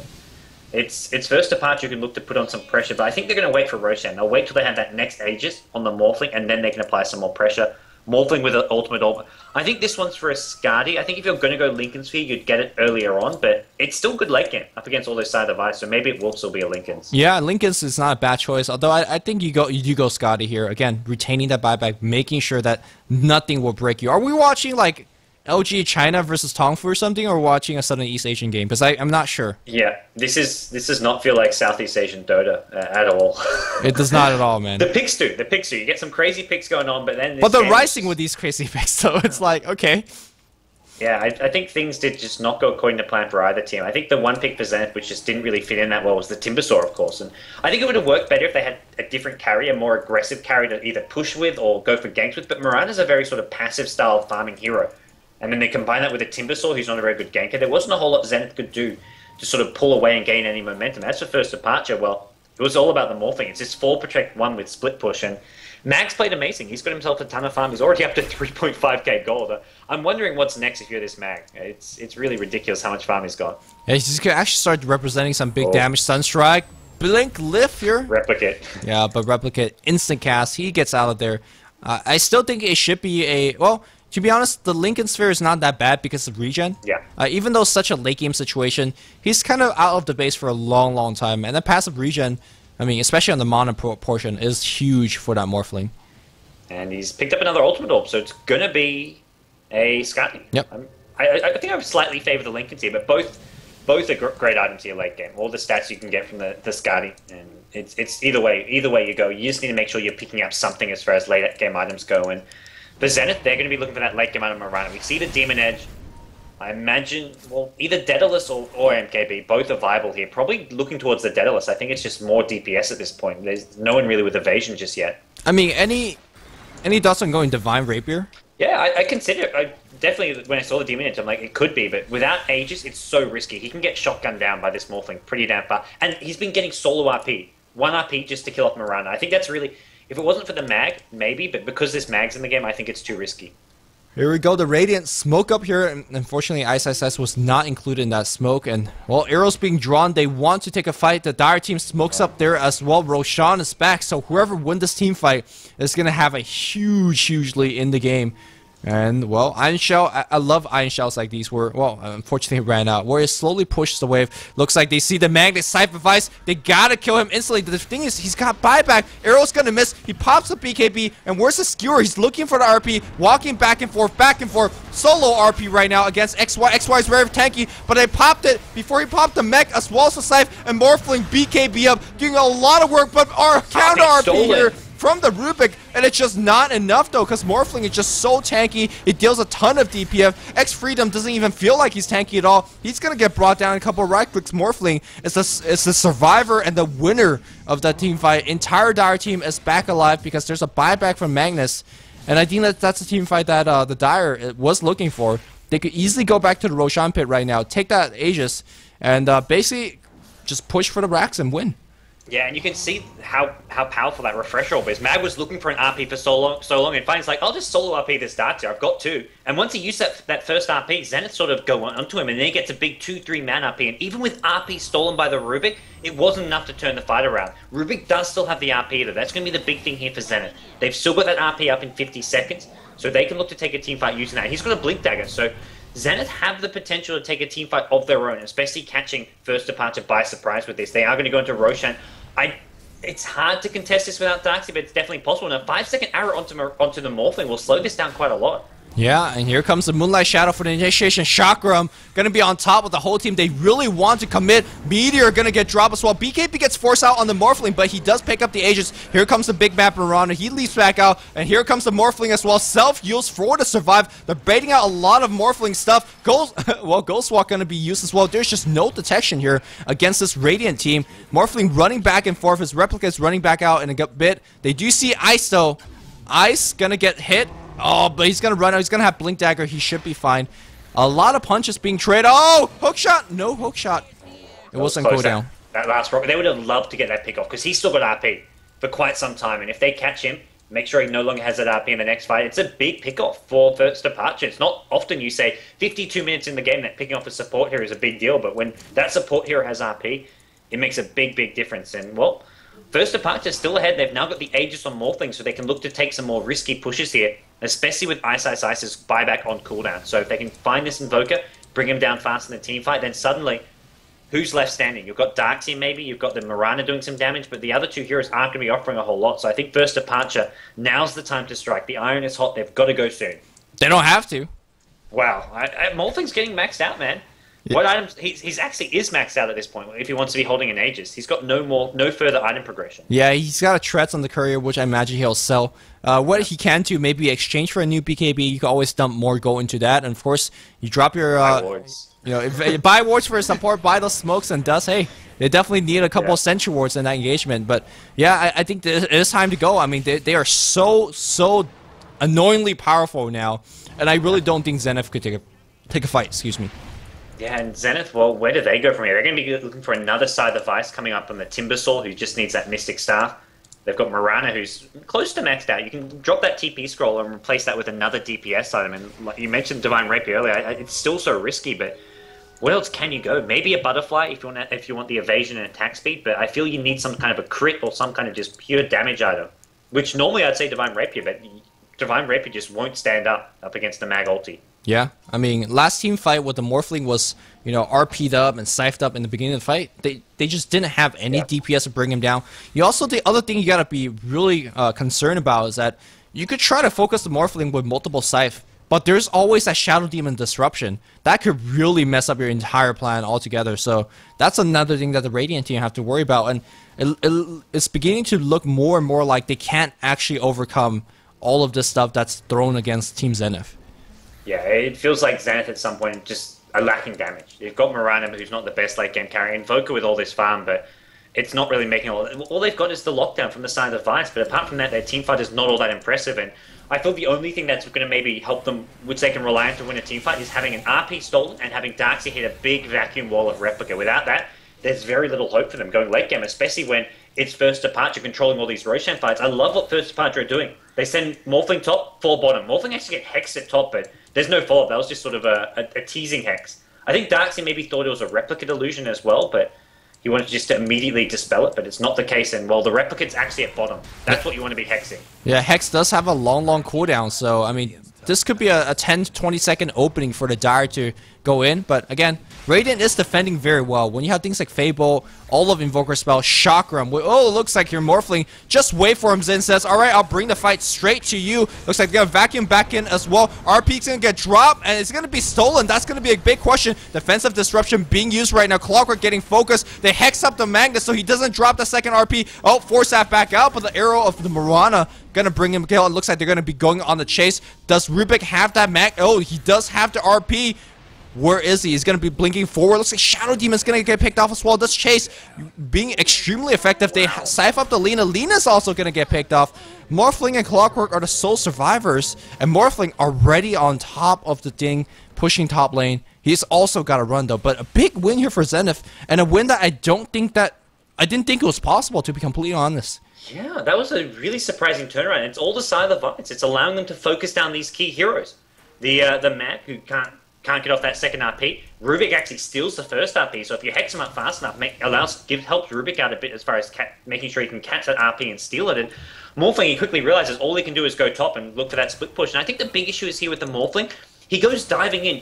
it's first departure who can look to put on some pressure, but I think they're going to wait for Roshan. They'll wait till they have that next Aegis on the Morphling, and then they can apply some more pressure. Morphling with an ultimate orb. I think this one's for a Skadi. I think if you're going to go Lincoln Sphere, you'd get it earlier on, but it's still good late game up against all those side of ice, so maybe it will still be a Lincoln's. Yeah, Lincoln's is not a bad choice, although I think you do go Skadi here. Again, retaining that buyback, making sure that nothing will break you. Are we watching, like, LG China versus Tongfu or something, or watching a Southern East Asian game? Because I'm not sure. Yeah, this does not feel like Southeast Asian Dota at all. It does not at all, man. The picks do. You get some crazy picks going on, but then... But they're rising with these crazy picks, so it's like, okay. Yeah, I think things did just not go according to plan for either team. I think the one pick for Zenith, which just didn't really fit in that well, was the Timbersaw, of course. And I think it would have worked better if they had a different carry, a more aggressive carry to either push with or go for ganks with. But Mirana's a very sort of passive style farming hero. And then they combine that with a Timbersaw, who's not a very good ganker. There wasn't a whole lot Zenith could do to sort of pull away and gain any momentum. As for first departure, well, it was all about the morphing. It's this 4 protect 1 with split push, and Max played amazing. He's got himself a ton of farm. He's already up to 3.5k gold. I'm wondering what's next if you're this Mag. It's really ridiculous how much farm he's got. Yeah, he's going to actually start representing some big damage. Sunstrike, Blink, Lift here. Replicate. Yeah, but Replicate, instant cast. He gets out of there. I still think it should be a... Well, to be honest, the Lincoln Sphere is not that bad because of regen. Yeah. Even though it's such a late game situation, he's kind of out of the base for a long, long time. And the passive regen, I mean, especially on the mana portion, is huge for that Morphling. And he's picked up another Ultimate Orb, so it's going to be a Skadi. Yep. I think I would slightly favor the Lincolns here, but both are great items here late game. All the stats you can get from the Skadi, and it's either way you go. You just need to make sure you're picking up something as far as late game items go. And for Zenith, they're going to be looking for that late game item Mirana. We see the Demon Edge. I imagine, well, either Daedalus or MKB, both are viable here. Probably looking towards the Daedalus. I think it's just more DPS at this point. There's no one really with evasion just yet. I mean, any thoughts on going Divine Rapier? Yeah, I consider it. I definitely, when I saw the Demon Edge, I'm like, it could be, but without Aegis, it's so risky. He can get shotgunned down by this Morphling pretty damn far. And he's been getting solo RP. 1 RP just to kill off Mirana. I think that's really... If it wasn't for the mag, maybe, but because this mag's in the game, I think it's too risky. Here we go, the Radiant smoke up here, and unfortunately Ice was not included in that smoke, and well, arrows being drawn, they want to take a fight. The Dire team smokes up there as well. Roshan is back, so whoever wins this team fight is going to have a huge lead in the game. And, well, Iron Shell, I love Iron Shells like these where, well, unfortunately it ran out. Warrior slowly pushes the wave. Looks like they see the Magnet Scythe device. They gotta kill him instantly. The thing is, he's got buyback. Arrow's gonna miss. He pops a BKB, and where's the skewer? He's looking for the RP, walking back and forth. Solo RP right now against XY. XY is very tanky, but they popped it before he popped the mech as well as the Scythe, and Morphling BKB up, doing a lot of work, but our counter RP here from the Rubik, and it's just not enough though, because Morphling is just so tanky. It deals a ton of DPF. X-Freedom doesn't even feel like he's tanky at all. He's gonna get brought down a couple of right clicks. Morphling is the survivor and the winner of that team fight. Entire Dire team is back alive because there's a buyback from Magnus, and I think that's a team fight that the Dire was looking for. They could easily go back to the Roshan pit right now, take that Aegis, and basically just push for the racks and win. Yeah, and you can see how powerful that refresher orb is. Mag was looking for an RP for so long, and finally like, I'll just solo RP this Darkseer, I've got 2. And once he used that first RP, Zenith sort of go onto him, and then he gets a big 2-3 man RP. And even with RP stolen by the Rubik, it wasn't enough to turn the fight around. Rubik does still have the RP though. That's going to be the big thing here for Zenith. They've still got that RP up in 50 seconds, so they can look to take a team fight using that. And he's got a Blink Dagger, so Zenith have the potential to take a team fight of their own, especially catching First Departure by surprise with this. They are going to go into Roshan. It's hard to contest this without Darkseer, but it's definitely possible. And a 5-second arrow onto the Morphling will slow this down quite a lot. Yeah, and here comes the Moonlight Shadow for the initiation. Chakram gonna be on top with the whole team. They really want to commit. Meteor gonna get dropped as well. BKB gets forced out on the Morphling, but he does pick up the Aegis. Here comes the big map Mirana. He leaps back out, and here comes the Morphling as well. Self-use for to survive. They're baiting out a lot of Morphling stuff. Ghostwalk gonna be used as well. There's just no detection here against this Radiant team. Morphling running back and forth. His replica is running back out in a bit. They do see Ice though. Ice gonna get hit. Oh, but he's gonna run out. He's gonna have Blink Dagger. He should be fine. A lot of punches being traded. Oh, hook shot. No hook shot. It wasn't cooldown. That last rock, they would have loved to get that pick off because he's still got RP for quite some time. And if they catch him, make sure he no longer has that RP in the next fight. It's a big pick off for First Departure. It's not often you say 52 minutes in the game that picking off a support hero is a big deal. But when that support hero has RP, it makes a big difference. And well, First Departure is still ahead. They've now got the Aegis on Morphling, so they can look to take some more risky pushes here, especially with Ice's buyback on cooldown. So if they can find this Invoker, bring him down fast in the team fight, then suddenly, who's left standing? You've got Darkseer maybe, you've got the Mirana doing some damage, but the other 2 heroes aren't going to be offering a whole lot. So I think First Departure, now's the time to strike. The iron is hot. They've got to go soon. They don't have to. Wow. Morphling's getting maxed out, man. Yeah. What items? He's actually is maxed out at this point. If he wants to be holding an Aegis, he's got no further item progression. Yeah, he's got a Treads on the courier, which I imagine he'll sell. What he can do, maybe exchange for a new BKB. You can always dump more gold into that, and of course, you drop your buy wards for support, buy those smokes and dust. Hey, they definitely need a couple of Sentry wards in that engagement. But yeah, I think it is time to go. I mean, they are so annoyingly powerful now, and I really don't think Zenith could take a fight. Excuse me. Yeah, and Zenith, well, where do they go from here? They're going to be looking for another side device coming up on the Timbersaw, who just needs that Mystic Staff. They've got Mirana, who's close to maxed out. You can drop that TP scroll and replace that with another DPS item. And like you mentioned Divine Rapier earlier, it's still so risky, but where else can you go? Maybe a Butterfly if you want the evasion and attack speed, but I feel you need some kind of a crit or some kind of just pure damage item, which normally I'd say Divine Rapier, but Divine Rapier just won't stand up against the Mag ulti. Yeah, I mean, last team fight with the Morphling was, RP'd up and scythed up in the beginning of the fight. They just didn't have any DPS to bring him down. You also, the other thing you gotta be really concerned about is that you could try to focus the Morphling with multiple scythe, but there's always that Shadow Demon disruption. That could really mess up your entire plan altogether. So that's another thing that the Radiant team have to worry about. And it's beginning to look more and more like they can't actually overcome all of this stuff that's thrown against Team Zenith. Yeah, it feels like Zenith at some point just are lacking damage. You've got Mirana, who's not the best late game carry, Invoker with all this farm, but it's not really making all they've got is the lockdown from the side of Vice, but apart from that, their teamfight is not all that impressive, and I feel the only thing that's going to maybe help them, which they can rely on to win a teamfight, is having an RP stolen and having Darkseid hit a big vacuum wall of Replica. Without that, there's very little hope for them going late game, especially when it's First Departure controlling all these Roshan fights. I love what First Departure are doing. They send Morphling top, 4 bottom. Morphling actually get hexed at top, but there's no follow-up. That was just sort of a teasing hex. I think Darkseid maybe thought it was a replicate illusion as well, but he wanted just to immediately dispel it, but it's not the case. And, well, the replicate's actually at bottom. That's what you want to be hexing. Yeah, Hex does have a long cooldown, so, I mean, this could be a 10 to 20 second opening for the Dire to go in, but again, Radiant is defending very well. When you have things like Fable, all of Invoker Spell, Chakram, oh, it looks like you're Morphling. Just wait for him, Zen says. Alright, I'll bring the fight straight to you. Looks like they're gonna vacuum back in as well. RP's gonna get dropped, and it's gonna be stolen. That's gonna be a big question. Defensive Disruption being used right now. Clockwork getting focused. They hex up the Magnus so he doesn't drop the second RP. Oh, force that back out, but the arrow of the Mirana gonna bring him kill. It looks like they're gonna be going on the chase. Does Rubik have that mag? Oh, he does have the RP. Where is he? He's going to be blinking forward. Looks like Shadow Demon's going to get picked off as well. Does Chase being extremely effective. They scythe up the Lina. Lina's also going to get picked off. Morphling and Clockwork are the sole survivors. And Morphling already on top of the thing, pushing top lane. He's also got to run though. But a big win here for Zenith. And a win that I didn't think it was possible, to be completely honest. Yeah, that was a really surprising turnaround. It's all the side of the Vice. It's allowing them to focus down these key heroes. The Matt, who can't get off that second RP. Rubik actually steals the first RP, so if you hex him up fast enough, helps Rubik out a bit as far as making sure he can catch that RP and steal it. And Morphling, he quickly realizes all he can do is go top and look for that split push. And I think the big issue is here with the Morphling. He goes diving in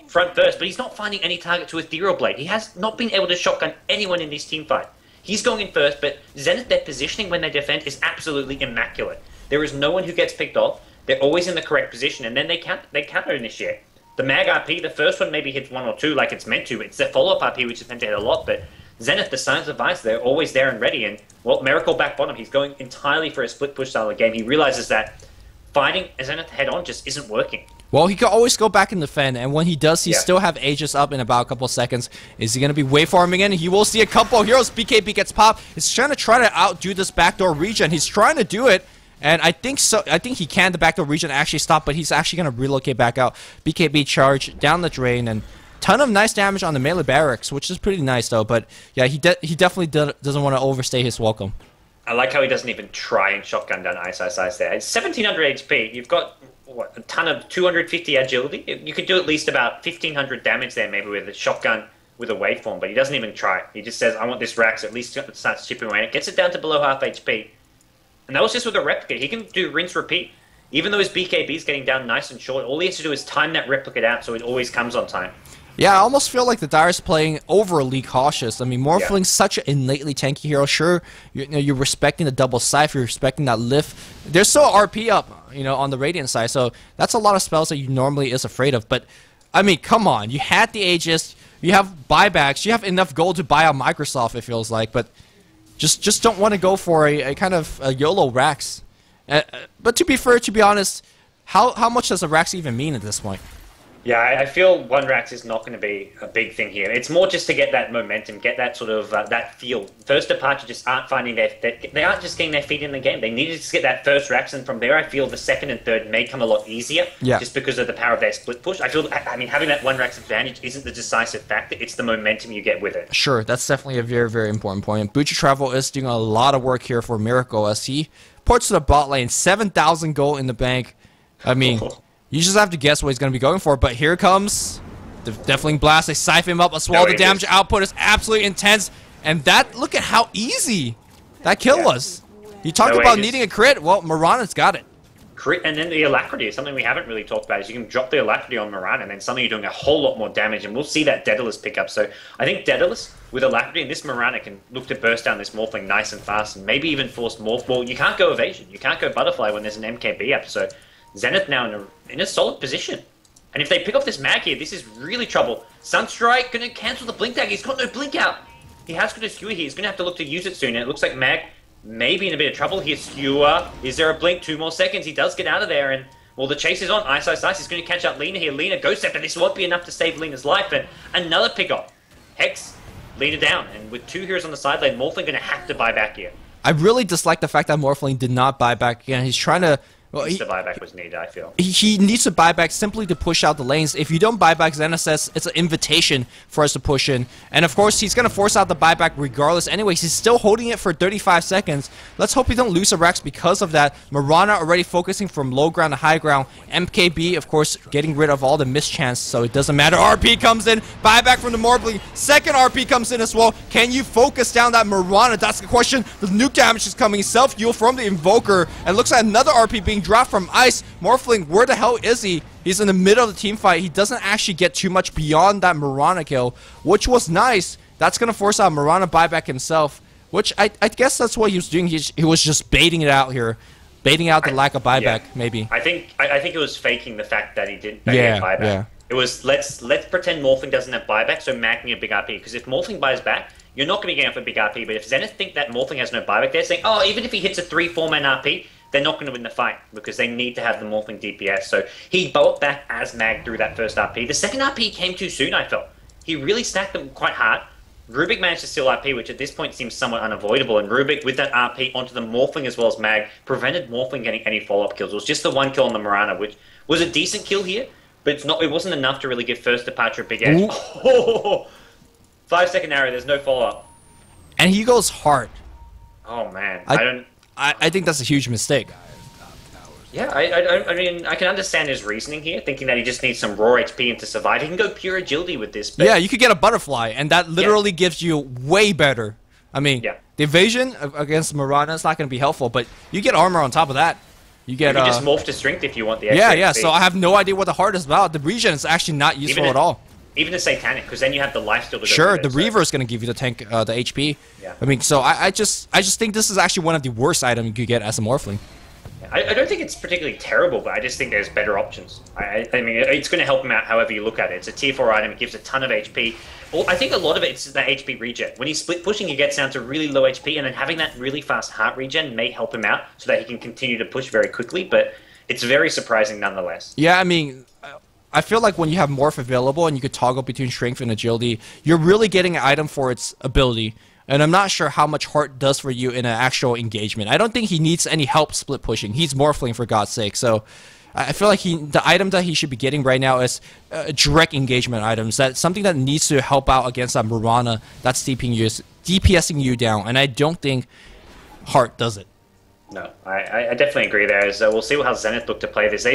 front first, but he's not finding any target to Ethereal Blade. He has not been able to shotgun anyone in this team fight. He's going in first, but Zenith, their positioning when they defend is absolutely immaculate. There is no one who gets picked off. They're always in the correct position, and then they counter initiate. The Mag RP, the first one maybe hits 1 or 2 like it's meant to. It's the follow-up RP which is meant to hit a lot, but Zenith, the Signs of Vice, they're always there and ready. And, well, Miracle back bottom, he's going entirely for a split push style of game. He realizes that fighting Zenith head-on just isn't working. Well, he can always go back and defend, and when he does, he still have Aegis up in about a couple seconds. Is he going to be wave farming in? He will see a couple of heroes. BKB gets popped. He's trying to outdo this backdoor regen. He's trying to do it. And I think so. I think he can. The backdoor region actually stop, but he's actually going to relocate back out. BKB charge down the drain, and ton of nice damage on the melee barracks, which is pretty nice though. But yeah, he definitely doesn't want to overstay his welcome. I like how he doesn't even try and shotgun down Ice there. It's 1700 HP. You've got a ton of 250 agility. You could do at least about 1500 damage there, maybe with a shotgun with a waveform. But he doesn't even try. He just says, "I want this rack." So at least it starts chipping away. And it gets it down to below half HP. And that was just with a replicate. He can do rinse repeat. Even though his BKB is getting down nice and short, all he has to do is time that replicate out so it always comes on time. Yeah, I almost feel like the Dire's playing overly cautious. I mean, Morphling's such an innately tanky hero. Sure, you're respecting the double scythe, you're respecting that lift. There's still RP up, on the Radiant side, so that's a lot of spells that you normally is afraid of. But, I mean, come on. You had the Aegis, you have buybacks, you have enough gold to buy out Microsoft, it feels like, but just don't want to go for a kind of a YOLO Rax. But to be fair, to be honest, how much does a Rax even mean at this point? Yeah, I feel one Rax is not going to be a big thing here. It's more just to get that momentum, get that sort of that feel. First Departure just aren't finding they aren't just getting their feet in the game. They needed to get that first Rax, and from there I feel the second and third may come a lot easier, just because of the power of their split push. I mean, having that one Rax advantage isn't the decisive factor, it's the momentum you get with it. Sure, that's definitely a very, very important point. Bucci Travel is doing a lot of work here for Miracle as he ports to the bot lane, 7,000 gold in the bank. I mean... You just have to guess what he's going to be going for, but here comes the Deathling Blast. They siphon him up as well. The damage output is absolutely intense, and look at how easy that kill was. You talked about needing a crit. Well, Mirana's got it. Crit, and then the Alacrity is something we haven't really talked about. Is you can drop the Alacrity on Mirana, and then suddenly you're doing a whole lot more damage, and we'll see that Daedalus pick up. So I think Daedalus with Alacrity and this Mirana can look to burst down this Morphling nice and fast, and maybe even force Morph. Well, you can't go Evasion. You can't go Butterfly when there's an MKB up, so Zenith now in a solid position. And if they pick up this mag here, this is really trouble. Sunstrike going to cancel the Blink Tag. He's got no Blink out. He has got a Skewer here. He's going to have to look to use it soon. And it looks like Mag may be in a bit of trouble. Here's Skewer. Is there a Blink? 2 more seconds. He does get out of there. And, Well, the chase is on. Ice. He's going to catch up Lena here. Lena Ghost Scepter. This won't be enough to save Lena's life. And another pick-up. Hex, Lena down. And with 2 heroes on the side lane, Morphling going to have to buy back here. I really dislike the fact that Morphling did not buy back again. He's trying to... Well, the buyback was needed, I feel. He needs to buy back simply to push out the lanes. If you don't buy back, Zenith says it's an invitation for us to push in. And of course, he's going to force out the buyback regardless. Anyways, he's still holding it for 35 seconds. Let's hope he don't lose a Rex because of that. Mirana already focusing from low ground to high ground. MKB, of course, getting rid of all the mischance, so it doesn't matter. RP comes in. Buyback from the Morphling. Second RP comes in as well. Can you focus down that Mirana? That's the question. The nuke damage is coming. Self-heal from the Invoker. And looks like another RP being dropped from Ice. Morphling, where the hell is he? He's in the middle of the team fight. He doesn't actually get too much beyond that Mirana kill, which was nice. That's going to force out Mirana buyback himself, which I guess that's what he was doing. He was just baiting it out here. Baiting out the lack of buyback, maybe. I think it was faking the fact that he didn't get buyback. Yeah. It was, let's pretend Morphling doesn't have buyback, so Mag can get a big RP. Because if Morphling buys back, you're not going to be getting off a big RP. But if Zenith think that Morphling has no buyback, they're saying, oh, even if he hits a 3-4-man RP, they're not going to win the fight because they need to have the Morphling DPS. So he bought back as Mag through that first RP. The second RP came too soon, I felt. He really stacked them quite hard. Rubik managed to steal RP, which at this point seems somewhat unavoidable. And Rubik, with that RP onto the Morphling as well as Mag, prevented Morphling getting any follow-up kills. It was just the 1 kill on the Mirana, which was a decent kill here, but it wasn't enough to really give first departure a big edge. Oh, 5-second arrow, there's no follow-up. And he goes hard. Oh, man. I think that's a huge mistake. Yeah, I mean, I can understand his reasoning here, thinking that he just needs some raw HP and to survive. He can go pure agility with this. But yeah, you could get a butterfly, and that literally gives you way better. I mean, the evasion against Mirana is not going to be helpful, but you get armor on top of that. You get can just morph to strength if you want the extra HP. So I have no idea what the heart is about. The regen is actually not useful at all. Even the Satanic, because then you have the life steal to go Sure, the Reaver is going to give you the tank, the HP. Yeah. I mean, so I just think this is actually one of the worst items you could get as a Morphling. I don't think it's particularly terrible, but I just think there's better options. I mean, it's going to help him out however you look at it. It's a tier 4 item. It gives a ton of HP. Well, I think a lot of it's the HP regen. When he's split pushing, he gets down to really low HP, and then having that really fast heart regen may help him out so that he can continue to push very quickly, but it's very surprising nonetheless. Yeah, I mean, I feel like when you have Morph available and you could toggle between strength and agility, you're really getting an item for its ability. And I'm not sure how much Heart does for you in an actual engagement. I don't think he needs any help split pushing. He's Morphling, for God's sake. So I feel like the item that he should be getting right now is direct engagement items. That's something that needs to help out against that Mirana that's DPSing you down. And I don't think Heart does it. No, I definitely agree there. So we'll see how Zenith look to play this.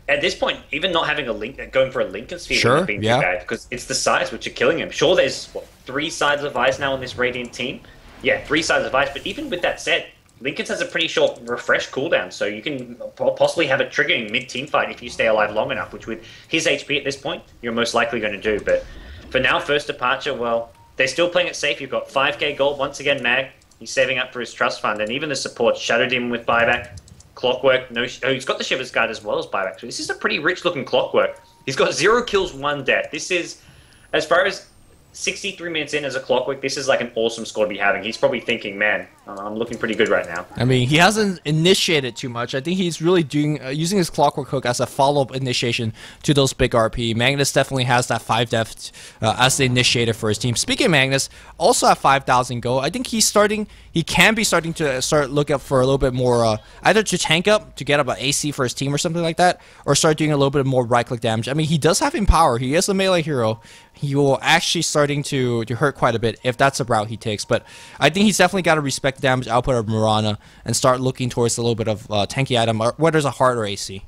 At this point, even not having a link, going for a Lincoln Sphere would have been too bad, because it's the sides which are killing him. Sure, there's, 3 sides of Ice now on this Radiant team? Yeah, 3 sides of Ice, but even with that said, Lincoln's has a pretty short refresh cooldown, so you can possibly have it triggering mid-team fight if you stay alive long enough, which with his HP at this point, you're most likely going to do. But for now, first departure, well, they're still playing it safe. You've got 5k gold, once again, Mag. He's saving up for his trust fund, and even the support Shadow Demon with buyback. Clockwork, he's got the Shiver's Guard as well as buyback. So this is a pretty rich-looking Clockwork. He's got 0 kills, 1 death. This is, as far as 63 minutes in as a Clockwork, this is like an awesome score to be having. He's probably thinking, man, I'm looking pretty good right now. I mean, he hasn't initiated too much. I think he's really doing using his Clockwork Hook as a follow-up initiation to those big RP. Magnus definitely has that 5 death as the initiator for his team. Speaking of Magnus, also at 5,000 gold, I think he can be starting to look up for a little bit more, either to tank up, to get up an AC for his team or something like that, or start doing a little bit more right-click damage. I mean, he does have Empower. He is a melee hero. He will actually starting to hurt quite a bit if that's the route he takes. But I think he's definitely got to respect the damage output of Mirana and start looking towards a little bit of tanky item, whether it's a heart or AC.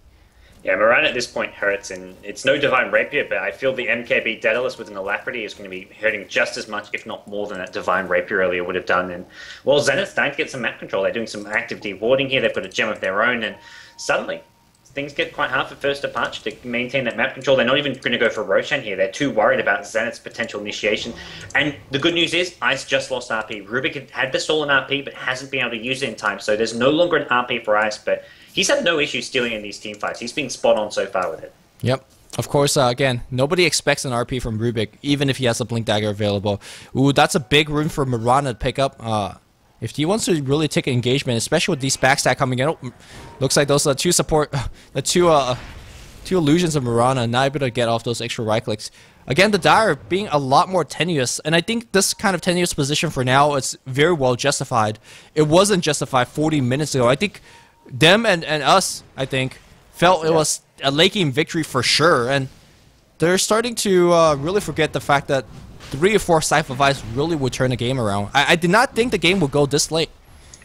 Yeah, Mirana at this point hurts, and it's no Divine Rapier, but I feel the MKB Daedalus with an Alacrity is going to be hurting just as much, if not more, than that Divine Rapier earlier would have done. And, well, Zenith's starting to get some map control. They're doing some active dewarding here. They've got a gem of their own, and suddenly things get quite hard for first departure to maintain that map control. They're not even going to go for Roshan here. They're too worried about Zenith's potential initiation. And the good news is, Ice just lost RP. Rubik had the stolen RP, but hasn't been able to use it in time, so there's no longer an RP for Ice, but he's had no issue stealing in these team fights. He's been spot on so far with it. Yep. Of course, again, nobody expects an RP from Rubik, even if he has a Blink Dagger available. Ooh, that's a big rune for Mirana to pick up. If he wants to really take engagement, especially with these backstab coming in, looks like those are two illusions of Mirana not able to get off those extra right clicks. Again, the Dire being a lot more tenuous, and I think this kind of tenuous position for now is very well justified. It wasn't justified 40 minutes ago. I think them and us, I think, felt it was a late game victory for sure, and they're starting to really forget the fact that 3 or 4 Scythe of Ice really would turn the game around. I did not think the game would go this late.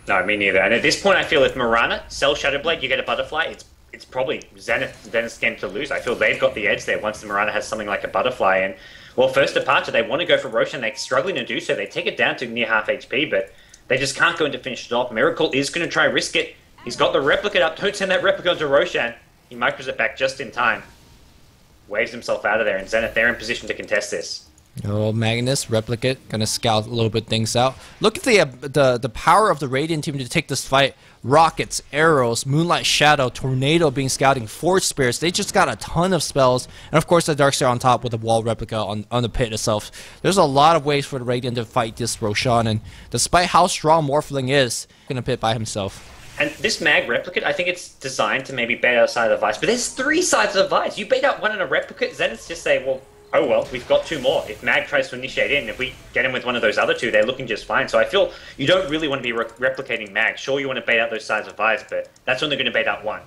No, me neither. And at this point, I feel if Mirana sells Shadowblade, you get a Butterfly, it's probably Zenith's game to lose. I feel they've got the edge there once the Mirana has something like a Butterfly. And, well, first departure, they want to go for Roshan. They're struggling to do so. They take it down to near half HP, but they just can't go in to finish it off. Miracle is going to try risk it. He's got the Replicate up. Don't send that Replicate onto Roshan. He micros it back just in time. Waves himself out of there, and Zenith, they're in position to contest this. Oh, Magnus, Replicate, gonna scout a little bit things out. Look at the power of the Radiant team to take this fight. Rockets, arrows, Moonlight Shadow, Tornado being scouting, Force Spirits. They just got a ton of spells. And of course the Darkseer on top with the wall replica on the pit itself. There's a lot of ways for the Radiant to fight this Roshan, and despite how strong Morphling is, gonna pit by himself. And this Mag Replicate, I think it's designed to maybe bait out a side of Vice, but there's 3 sides of Vice. You bait out one in a Replicate, Zenith's just say, well, oh well, we've got 2 more. If Mag tries to initiate in, if we get him with one of those other 2, they're looking just fine. So I feel you don't really want to be replicating Mag. Sure, you want to bait out those sides of Vice, but that's only going to bait out 1.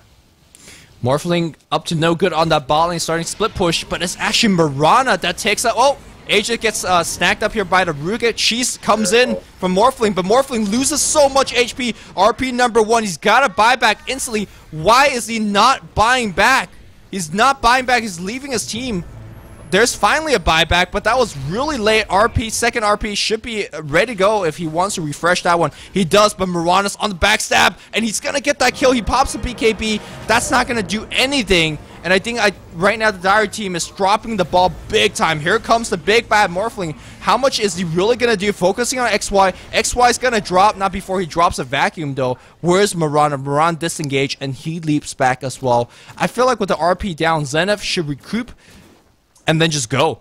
Morphling up to no good on that bot lane, starting split push, but it's actually Mirana that takes out. Oh, Aja gets snagged up here by the Ruga. Cheese comes in from Morphling, but Morphling loses so much HP. RP number 1, he's got to buy back instantly. Why is he not buying back? He's not buying back, he's leaving his team. There's finally a buyback, but that was really late. RP, second RP, should be ready to go if he wants to refresh that one. He does, but Mirana's on the backstab, and he's going to get that kill. He pops a BKB. That's not going to do anything. And I think right now the Dire team is dropping the ball big time. Here comes the big bad Morphling. How much is he really going to do? Focusing on XY. XY is going to drop, not before he drops a vacuum though. Where's Mirana? Mirana disengaged, and he leaps back as well. I feel like with the RP down, Zenith should recoup and then just go.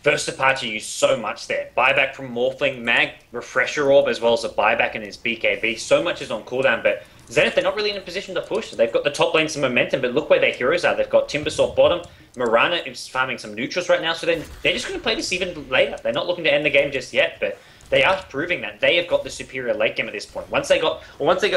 First departure used so much there. Buyback from Morphling, Mag, Refresher Orb, as well as a buyback in his BKB. So much is on cooldown, but Zenith, they're not really in a position to push. They've got the top lane some momentum, but look where their heroes are. They've got Timbersaw bottom. Mirana is farming some neutrals right now, so then they're just going to play this even later. They're not looking to end the game just yet, but they are proving that they have got the superior late game at this point. Once they got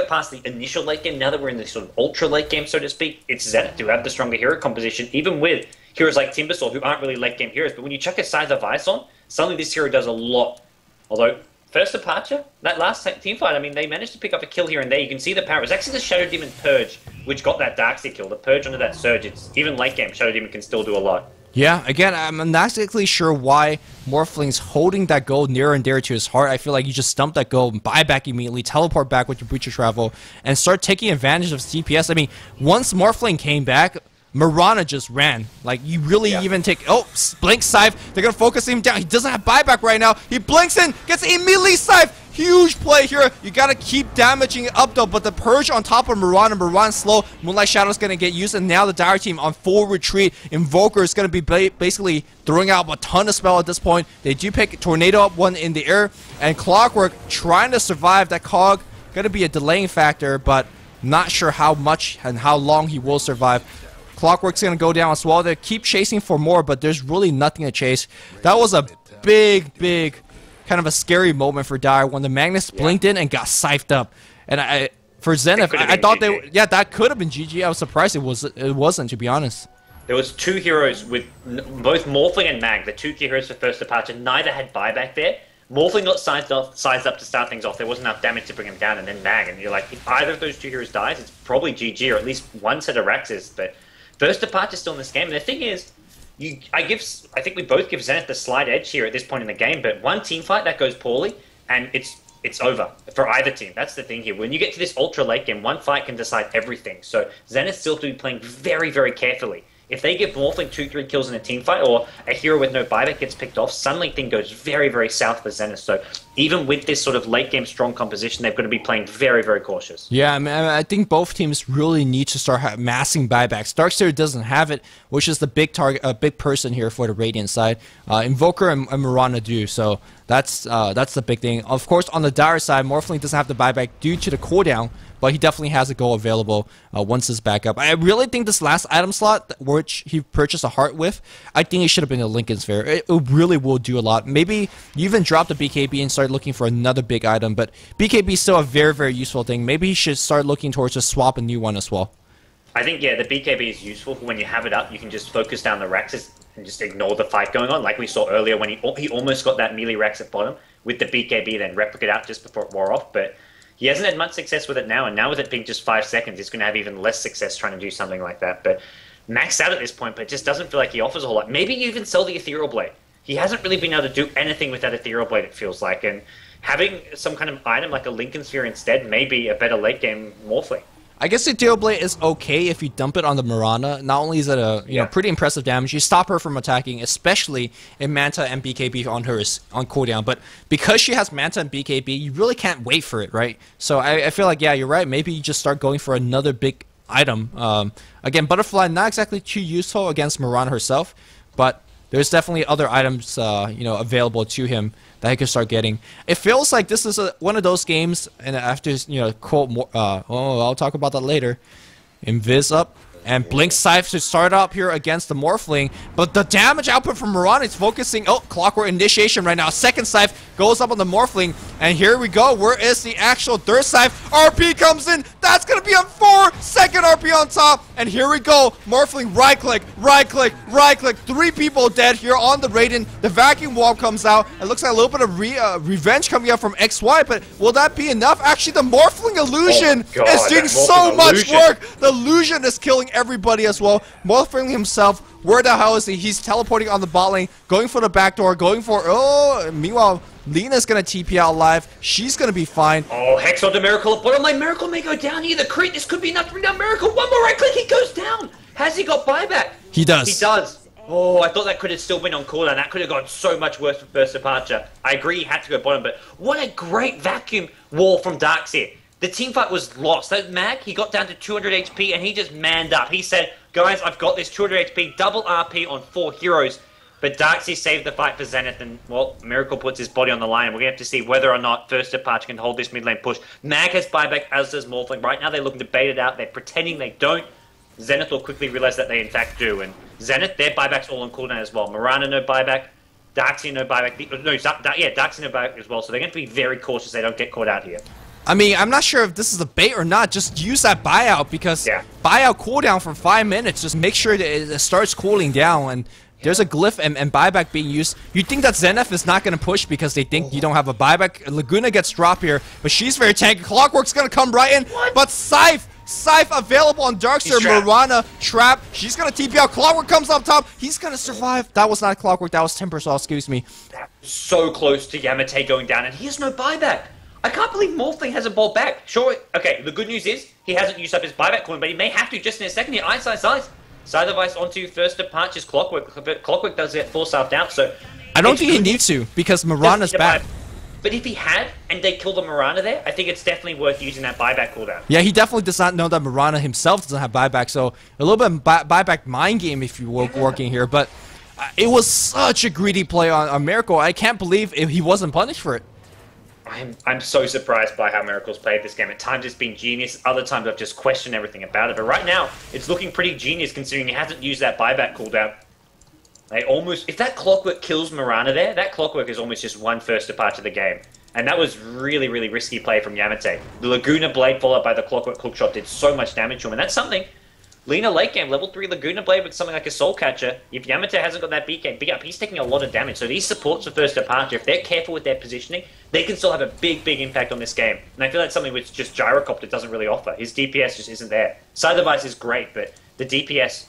past the initial late game, now that we're in the sort of ultra late game, so to speak, it's Zenith who have the stronger hero composition, even with heroes like Timbersaw, who aren't really late game heroes. But when you chuck a Scythe of Ice on, suddenly this hero does a lot. Although, first departure, that last team fight, I mean, they managed to pick up a kill here and there. You can see the power. It was actually the Shadow Demon Purge, which got that Darkseer kill. The Purge under that Surge, it's even late game, Shadow Demon can still do a lot. Yeah, again, I'm not exactly sure why Morphling's holding that gold near and dear to his heart. I feel like you just stump that gold, buy back immediately, teleport back with your Breach of Travel, and start taking advantage of CPS. I mean, once Morphling came back, Mirana just ran. Like, you really even take... Oh, blink Scythe. They're going to focus him down. He doesn't have buyback right now. He blinks in, gets immediately Scythe. Huge play here. You got to keep damaging it up, though. But the Purge on top of Mirana. Mirana's slow. Moonlight Shadow's going to get used. And now the Dire team on full retreat. Invoker is going to be basically throwing out a ton of spell at this point. They do pick Tornado up one in the air. And Clockwork trying to survive. That Cog going to be a delaying factor, but not sure how much and how long he will survive. Clockwork's going to go down as well. They keep chasing for more, but there's really nothing to chase. That was a big kind of a scary moment for Dire when the Magnus blinked in and got scythed up. And for Zenith, I thought GG. That could have been GG. I was surprised it wasn't, to be honest. There was 2 heroes with both Morphling and Mag, the 2 key heroes for first departure. Neither had buyback there. Morphling got sized up to start things off. There wasn't enough damage to bring him down, and then Mag. And you're like, if either of those 2 heroes dies, it's probably GG, or at least one set of Raxes. But first departure still in this game. And the thing is, I think we both give Zenith the slight edge here at this point in the game, but one team fight that goes poorly, and it's over for either team. That's the thing here. When you get to this ultra late game, one fight can decide everything. So Zenith still to be playing very, very carefully. If they give Morphling 2-3 kills in a team fight, or a hero with no buyback gets picked off, suddenly thing goes very, very south for Zenith. So even with this sort of late game strong composition, they've got to be playing very, very cautious. Yeah, I mean, I think both teams really need to start massing buybacks. Darkseer doesn't have it, which is the big target, big person here for the Radiant side. Invoker and Mirana do, so that's the big thing. Of course, on the Dire side, Morphling doesn't have the buyback due to the cooldown, but he definitely has a goal available once it's back up. I really think this last item slot, which he purchased a heart with, I think it should have been a Lincoln Sphere. It really will do a lot. Maybe you even drop the BKB and start looking for another big item, but BKB is still a very, very useful thing. Maybe he should start looking towards just swap a new one as well. I think, yeah, the BKB is useful for when you have it up. You can just focus down the Raxes and just ignore the fight going on, like we saw earlier when he almost got that melee Rax at bottom with the BKB, then replicate out just before it wore off. But he hasn't had much success with it now, and now with it being just 5 seconds, he's going to have even less success trying to do something like that. But maxed out at this point, but it just doesn't feel like he offers a whole lot. Maybe you even sell the Ethereal Blade. He hasn't really been able to do anything with that Ethereal Blade, it feels like, and having some kind of item like a Lincoln Sphere instead may be a better late game Morphling. I guess the Ethereal Blade is okay if you dump it on the Mirana. Not only is it a you know pretty impressive damage, you stop her from attacking, especially in Manta and BKB on her on cooldown. But because she has Manta and BKB, you really can't wait for it, right? So I feel like, yeah, you're right. Maybe you just start going for another big item. Again, Butterfly not exactly too useful against Mirana herself, but there's definitely other items available to him that he could start getting. It feels like this is one of those games, and after quote more, I'll talk about that later. Invis up and Blink Scythe to start up here against the Morphling, but the damage output from Mirana is focusing. Oh, Clockwork initiation right now. Second Scythe goes up on the Morphling, and here we go. Where is the actual third Scythe? RP comes in. That's gonna be a 4-second RP on top, and here we go. Morphling right click, right click, right click. 3 people dead here on the Raiden. The vacuum wall comes out. It looks like a little bit of revenge coming out from XY, but will that be enough? Actually, the Morphling illusion is doing so much work. The illusion is killing everybody as well. Morphling himself, where the hell is he? He's teleporting on the bot lane, going for the back door, going for... Oh, meanwhile, Lena's going to TP out live. She's going to be fine. Oh, Hex on the Miracle. Bottom lane, Miracle may go down here. The crit, this could be enough to bring down Miracle. One more right click, he goes down. Has he got buyback? He does. He does. Oh, I thought that could have still been on cooldown. That could have gone so much worse for first departure. I agree he had to go bottom, but what a great vacuum wall from Darkseer. The team fight was lost. That Mag, he got down to 200 HP and he just manned up. He said, guys, I've got this 200 HP, double RP on 4 heroes. But Darkseer saved the fight for Zenith, and, well, Miracle puts his body on the line. We're going to have to see whether or not First Departure can hold this mid lane push. Mag has buyback, as does Morphling. Right now they're looking to bait it out. They're pretending they don't. Zenith will quickly realize that they in fact do. And Zenith, their buyback's all on cooldown as well. Mirana no buyback. Darkseer no buyback. Darkseer no buyback as well. So they're going to be very cautious they don't get caught out here. I mean, I'm not sure if this is a bait or not. Just use that buyout, because buyout cooldown for 5 minutes. Just make sure that it starts cooling down, and there's a glyph and buyback being used. You'd think that Zenith is not going to push because they think you don't have a buyback. Laguna gets dropped here, but she's very tanky. Clockwork's going to come right in, but Scythe available on Darkseer. Mirana trap. She's going to TP out. Clockwork comes up top. He's going to survive. That was not Clockwork. That was Timbersaw, excuse me. That was so close to Yamate going down, and he has no buyback. I can't believe Morphling hasn't bought back. Sure, okay, the good news is he hasn't used up his buyback coin, but he may have to just in a second here. Ice. Side of Ice onto First Departure's Clockwork, but Clockwork does get full self out, so... I don't think he needs to, because Mirana's back. But if he had, and they killed the Mirana there, I think it's definitely worth using that buyback cooldown. Yeah, he definitely does not know that Mirana himself doesn't have buyback, so a little bit of buyback mind game if you were working here, but it was such a greedy play on Miracle. I can't believe he wasn't punished for it. I'm so surprised by how Miracle's played this game. At times it's been genius, other times I've just questioned everything about it. But right now, it's looking pretty genius considering he hasn't used that buyback cooldown. If that Clockwork kills Mirana there, that Clockwork is almost just one First Departure of the game. And that was really, really risky play from Yamate. The Laguna Blade followed by the Clockwork Hookshot did so much damage to him, and that's something. Lena late game, level 3 Laguna Blade with something like a Soul Catcher. If Yamate hasn't got that BK up, he's taking a lot of damage. So these supports for First Departure, if they're careful with their positioning, they can still have a big, big impact on this game. And I feel that's something which just Gyrocopter doesn't really offer. His DPS just isn't there. Side of Ice is great, but the DPS,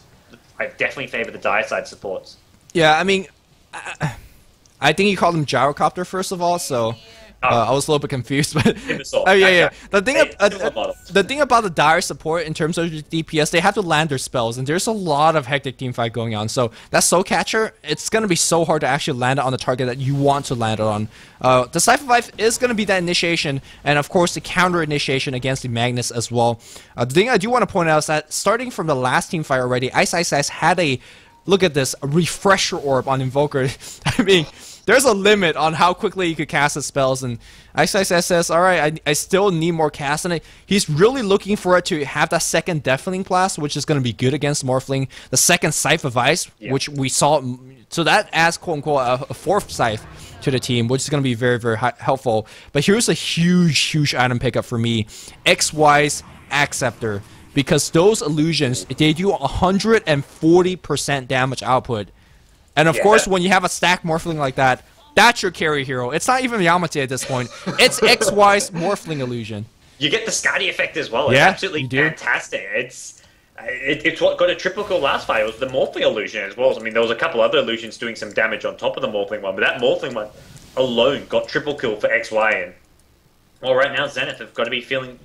I definitely favor the dire side supports. Yeah, I mean, I think you called him Gyrocopter first of all, so I was a little bit confused, but Timbersaw. oh yeah, yeah. Okay. The thing about the dire support in terms of DPS, they have to land their spells, and there's a lot of hectic team fight going on. So that soul catcher, it's gonna be so hard to actually land it on the target that you want to land it on. The Cypher Vibe is gonna be that initiation, and of course the counter initiation against the Magnus as well. The thing I do want to point out is that starting from the last team fight already, Ice had a look at this, a refresher orb on Invoker. I mean, there's a limit on how quickly you could cast the spells, and Ice says, alright, I still need more cast, and he's really looking for it to have that second Deafening Blast, which is going to be good against Morphling, the second Scythe of Ice, which we saw, so that adds quote-unquote a fourth Scythe to the team, which is going to be very, very helpful. But here's a huge item pickup for me, XY's Acceptor, because those illusions, they do 140% damage output. And of course, when you have a stack Morphling like that, that's your carry hero. It's not even Yamate at this point. It's XY's Morphling illusion. You get the Scotty effect as well. It's Yeah, absolutely you do. fantastic. It's what got a triple kill last fight. It was the Morphling illusion as well. I mean, there was a couple other illusions doing some damage on top of the Morphling one, but that Morphling one alone got triple kill for XY. And well, right now Zenith have got to be feeling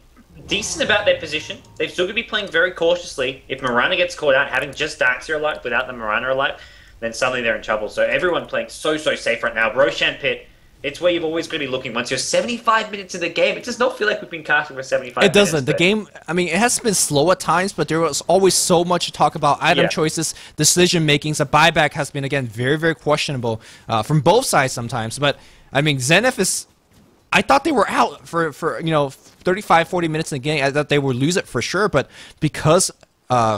decent about their position. They've still got to be playing very cautiously. If Mirana gets caught out, having just Darkseer alive without the Mirana alive, then suddenly they're in trouble. So everyone playing so safe right now. Roshan Pit, it's where you've always got to be looking. Once you're 75 minutes in the game, it does not feel like we've been casting for 75 minutes. It doesn't. The game, I mean, it has been slow at times, but there was always so much to talk about. Item choices, decision makings. A buyback has been, again, very questionable from both sides sometimes. But, I mean, Zenith is... I thought they were out for 35, 40 minutes in the game. I thought they would lose it for sure, but because...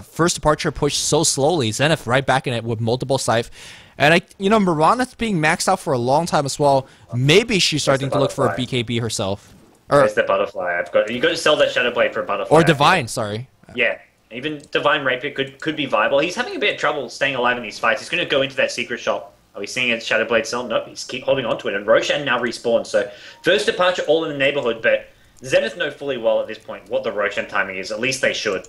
First Departure pushed so slowly, Zenith right back in it with multiple Scythe. And Mirana's being maxed out for a long time as well. Maybe she's starting to look for a BKB herself. There's the butterfly. You got to sell that Shadow Blade for a butterfly. Or Divine, sorry. Yeah, even Divine Rapier could be viable. He's having a bit of trouble staying alive in these fights. He's going to go into that secret shop. Are we seeing a Shadow Blade sell? Nope, he's keep holding on to it. And Roshan now respawns. So First Departure all in the neighborhood, but Zenith know fully well at this point what the Roshan timing is. At least they should.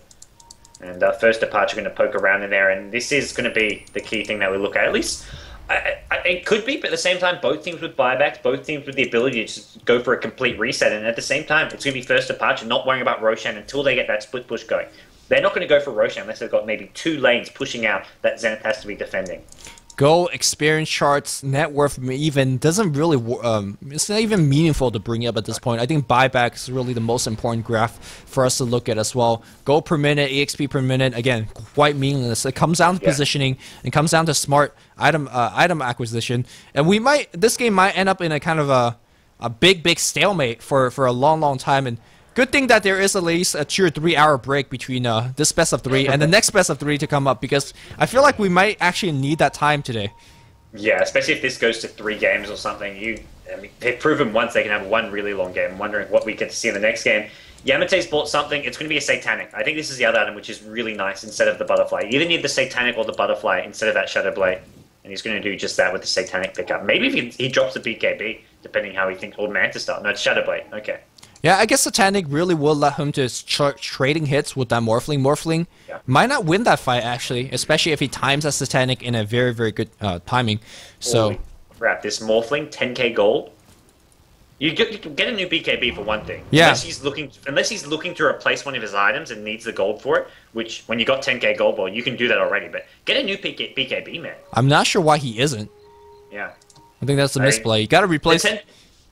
And First Departure going to poke around in there, and this is going to be the key thing that we look at. At least it could be, but at the same time, both teams with buybacks, both teams with the ability to just go for a complete reset, and at the same time, it's going to be First Departure not worrying about Roshan until they get that split push going. They're not going to go for Roshan unless they've got maybe 2 lanes pushing out that Zenith has to be defending. Go experience charts, net worth even doesn't really it's not even meaningful to bring up at this point. I think buyback is really the most important graph for us to look at as well. Go per minute, EXP per minute, again, quite meaningless. It comes down to positioning, and comes down to smart item acquisition. And this game might end up in a kind of a big stalemate for a long time. And good thing that there is at least a 2 or 3 hour break between this best of 3 and the next best of 3 to come up, because I feel like we might actually need that time today. Yeah, especially if this goes to 3 games or something. I mean, they've proven once they can have one really long game. I'm wondering what we get to see in the next game. Yamate's bought something. It's going to be a Satanic. I think this is the other item, which is really nice instead of the Butterfly. You either need the Satanic or the Butterfly instead of that Shadow Blade. And he's going to do just that with the Satanic pickup. Maybe if he drops the BKB, depending how he thinks, or Manta Star. No, it's Shadow Blade. Okay. Yeah, I guess Satanic really will let him to start trading hits with that Morphling. Morphling might not win that fight, actually, especially if he times that Satanic in a very good timing. So, holy crap, this Morphling, 10k gold. You get a new BKB for one thing. Yeah. Unless he's looking to replace one of his items and needs the gold for it, which when you got 10k gold ball, you can do that already. But get a new BKB, man. I'm not sure why he isn't. Yeah. I think that's the misplay. You got to replace. The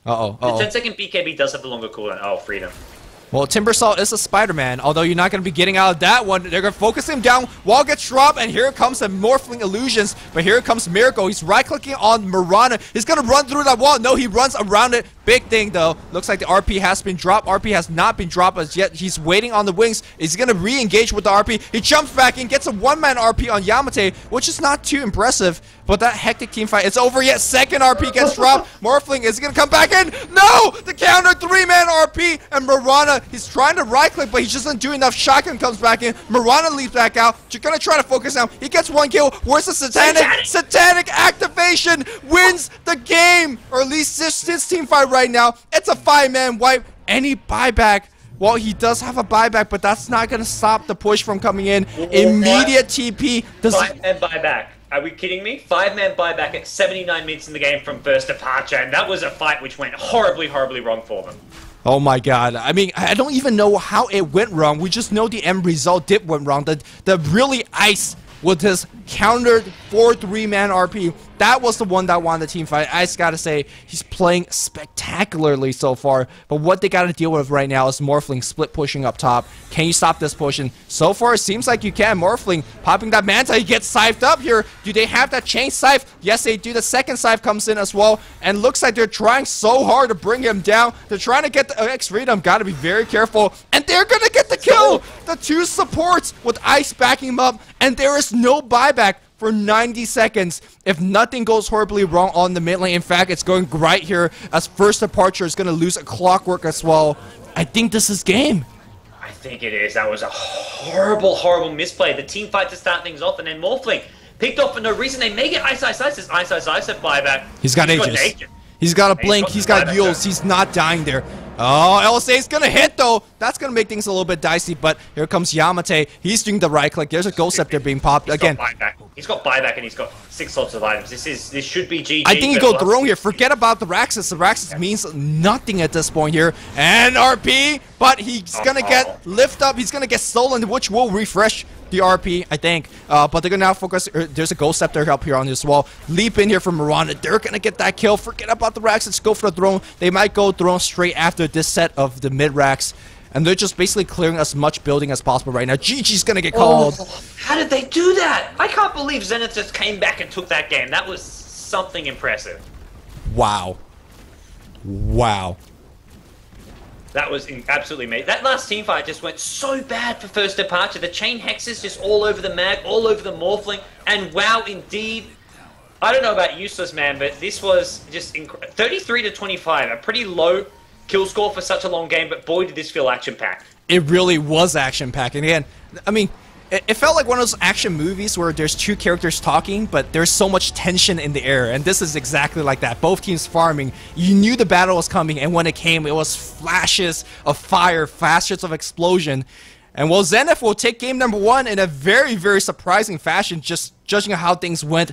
10-second BKB does have the longer cooldown. Oh, freedom. Well, Timbersaw is a Spider-Man, although you're not going to be getting out of that one. They're going to focus him down. Wall gets dropped, and here comes the Morphling Illusions. But here comes Miracle. He's right-clicking on Mirana. He's going to run through that wall. No, he runs around it. Big thing, though. Looks like the RP has been dropped. RP has not been dropped as yet. He's waiting on the wings. He's going to re-engage with the RP. He jumps back in, gets a one-man RP on Yamate, which is not too impressive. But that hectic team fight, it's over yet. Second RP gets dropped. Morphling is going to come back in. No! The counter, 3-man RP, and Mirana, he's trying to right-click, but he just doesn't do enough. Shotgun comes back in. Mirana leaps back out. You're going to try to focus now. He gets 1 kill. Where's the Satanic? Satanic activation wins the game, or at least this team fight right now. It's a 5-man wipe. Any buyback. Well, he does have a buyback, but that's not going to stop the push from coming in. Immediate TP. And buyback. Are we kidding me? 5-man buyback at 79 minutes in the game from first departure, and that was a fight which went horribly, horribly wrong for them. Oh my god. I mean, I don't even know how it went wrong. We just know the end result did went wrong. The really Ice with his countered 4-3-man RP. That was the one that won the team fight. I just gotta say, he's playing spectacularly so far. But what they gotta deal with right now is Morphling split pushing up top. Can you stop this pushing? So far, it seems like you can. Morphling popping that Manta. He gets scythed up here. Do they have that chain scythe? Yes, they do. The second scythe comes in as well. And looks like they're trying so hard to bring him down. They're trying to get the X-Freedom. Gotta be very careful. And they're gonna get the kill. The two supports with Ice backing him up. And there is no buyback for 90 seconds if nothing goes horribly wrong on the mid lane. In fact, it's going right here as first departure is going to lose a clockwork as well. I think this is game. I think it is. That was a horrible, horrible misplay. The team fight to start things off, and then Morphling picked off for no reason. They make it Ice at buyback. He's got Aegis. He's got a blink. He's got Yules. He's not dying there. Oh, LSA is going to hit, though. That's going to make things a little bit dicey, but here comes Yamate. He's doing the right click. There's a Ghost Scepter being popped. Again, he's got buyback, and he's got 6 slots of items. This should be GG. I think you go throne here. Forget about the Raxus. The Raxus means nothing at this point here. And RP, but he's going to get lift up. He's going to get stolen, which will refresh the RP, I think. But they're going to now focus. There's a Ghost Scepter up here on this wall. Leap in here from Miranda. They're going to get that kill. Forget about the Raxus. Go for the throne. They might go throne straight after this set of the mid-racks. And they're just basically clearing as much building as possible right now. GG's going to get called. How did they do that? I can't believe Zenith just came back and took that game. That was something impressive. Wow. Wow. That was absolutely amazing. That last team fight just went so bad for first departure. The chain hexes just all over the mag, all over the Morphling, and wow, indeed. I don't know about useless, man, but this was just 33 to 25, a pretty low kill score for such a long game, but boy, did this feel action-packed. It really was action-packed. And again, I mean, it felt like one of those action movies where there's two characters talking, but there's so much tension in the air, and this is exactly like that. Both teams farming. You knew the battle was coming, and when it came, it was flashes of fire, flashes of explosion. And well, Zenith will take game number 1 in a very, very surprising fashion, just judging how things went.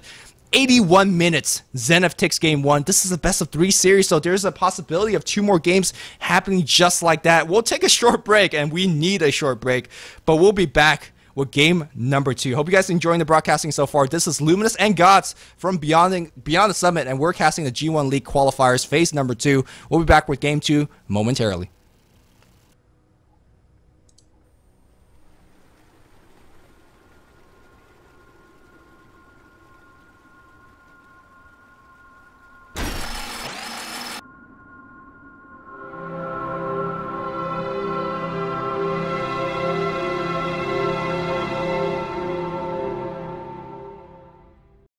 81 minutes, Zenith takes game 1. This is a best of 3 series, so there's a possibility of 2 more games happening just like that. We'll take a short break, and we need a short break, but we'll be back with game number 2. Hope you guys are enjoying the broadcasting so far. This is Luminous and Gods from Beyond the Summit, and we're casting the G1 League qualifiers phase number 2. We'll be back with game 2 momentarily.